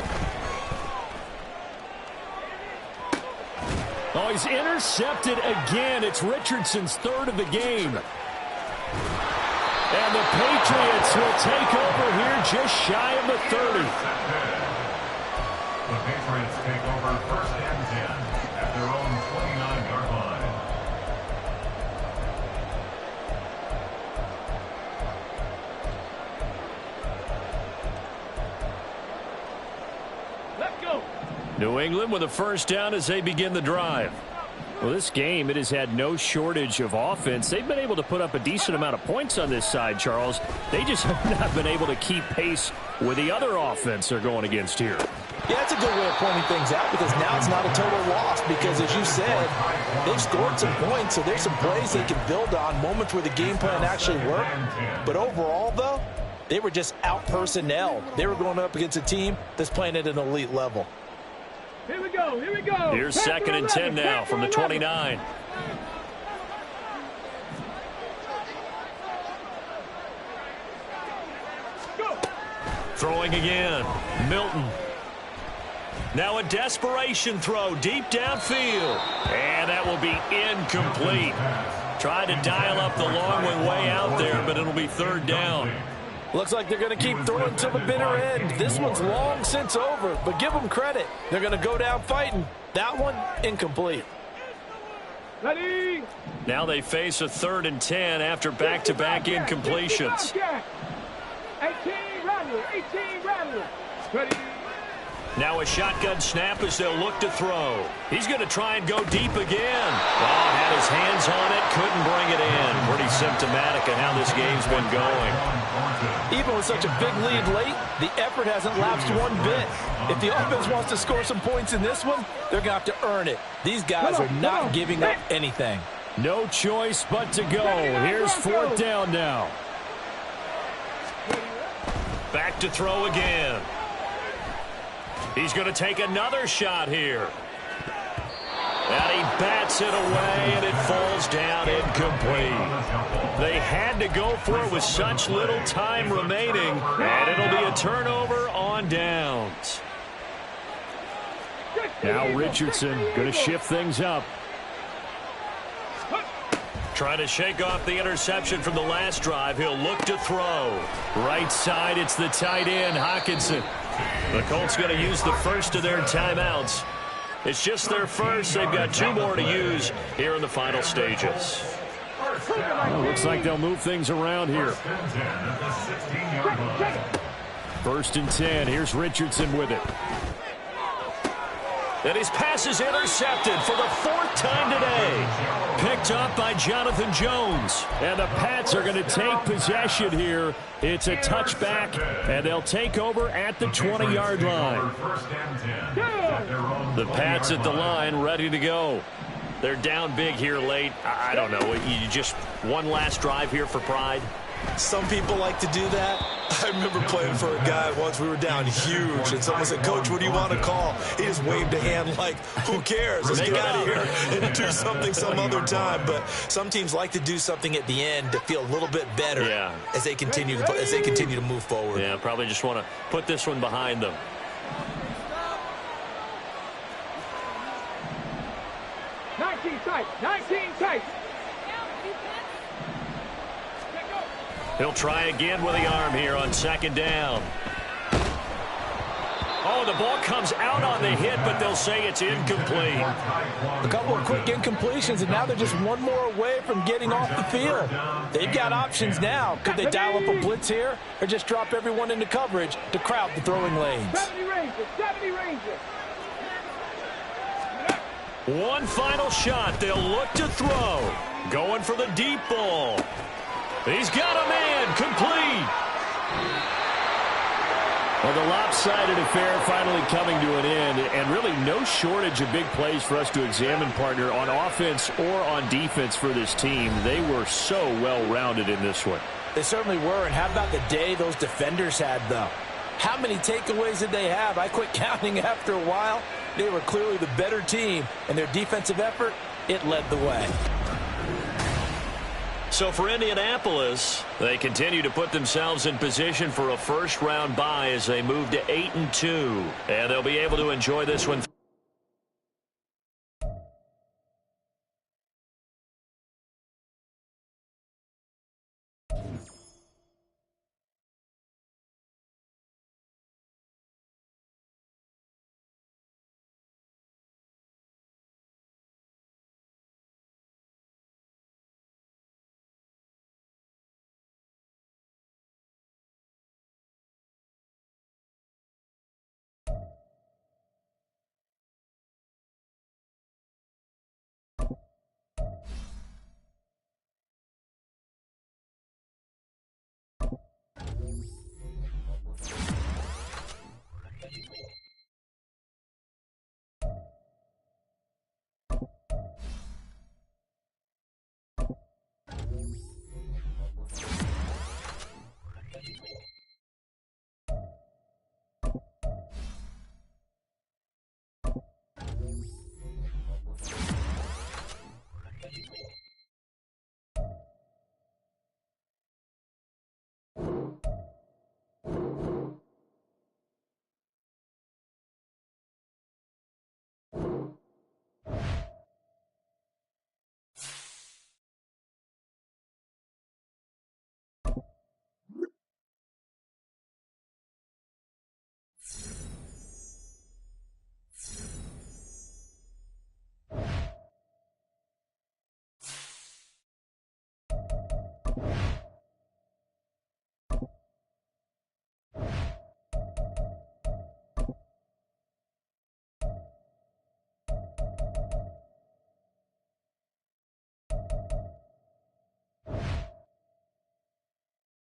Oh, he's intercepted again. It's Richardson's 3rd of the game. And the Patriots will take over here just shy of the 30. The Patriots take over 1st and 10 at their own 29-yard line. Let's go. New England with a first down as they begin the drive. Well, this game, it has had no shortage of offense. They've been able to put up a decent amount of points on this side, Charles. They just have not been able to keep pace with the other offense they're going against here. Yeah, that's a good way of pointing things out, because now it's not a total loss, because as you said, they've scored some points, so there's some plays they can build on, moments where the game plan actually worked. But overall, though, they were just out personnel. They were going up against a team that's playing at an elite level. Here we go. Here's 2nd and 10 now from the 29. Go. Throwing again. Milton. Now a desperation throw deep downfield. And that will be incomplete. Tried to dial up the long way out there, but it'll be 3rd down. Looks like they're going to keep throwing till the bitter end. This one's long since over, but give them credit. They're going to go down fighting. That one, incomplete. Ready. Now they face a 3rd and 10 after back-to-back incompletions. 18 Rattler. Ready. Now a shotgun snap as they'll look to throw. He's going to try and go deep again. Oh, had his hands on it, couldn't bring it in. Pretty symptomatic of how this game's been going. Even with such a big lead late, the effort hasn't lapsed one bit. If the offense wants to score some points in this one, they're going to have to earn it. These guys are not giving up anything. No choice but to go. Here's 4th down now. Back to throw again. He's going to take another shot here. And he bats it away, and it falls down incomplete. They had to go for it with such little time remaining, and it'll be a turnover on downs. Now Richardson going to shift things up. Trying to shake off the interception from the last drive. He'll look to throw. Right side, it's the tight end, Hockenson. The Colts going to use the first of their timeouts. It's just their first. They've got 2 more to use here in the final stages. Well, looks like they'll move things around here. 1st and 10. Here's Richardson with it. And his pass is intercepted for the 4th time today. Picked up by Jonathan Jones. And the Pats are going to take possession here. It's a touchback, and they'll take over at the 20-yard line. The Pats at the line, ready to go. They're down big here late. I don't know. You just one last drive here for pride. Some people like to do that. I remember playing for a guy once. We were down huge, and someone said, "Coach, what do you want to call?" He just waved a hand like, "Who cares? Let's get out of here and do something some other time." But some teams like to do something at the end to feel a little bit better as they continue to move forward. Yeah, probably just want to put this one behind them. Tight. He'll try again with the arm here on 2nd down. Oh, the ball comes out on the hit, but they'll say it's incomplete. A couple of quick incompletions, and now they're just one more away from getting off the field. They've got options now. Could they dial up a blitz here or just drop everyone into coverage to crowd the throwing lanes? 70 Rangers. One final shot. They'll look to throw. Going for the deep ball. He's got a man. Complete. Well, the lopsided affair finally coming to an end, and really no shortage of big plays for us to examine, partner, on offense or on defense for this team. They were so well-rounded in this one. They certainly were, and how about the day those defenders had, though? How many takeaways did they have? I quit counting after a while. They were clearly the better team, and their defensive effort, it led the way. So for Indianapolis, they continue to put themselves in position for a first-round bye as they move to 8-2. And they'll be able to enjoy this one.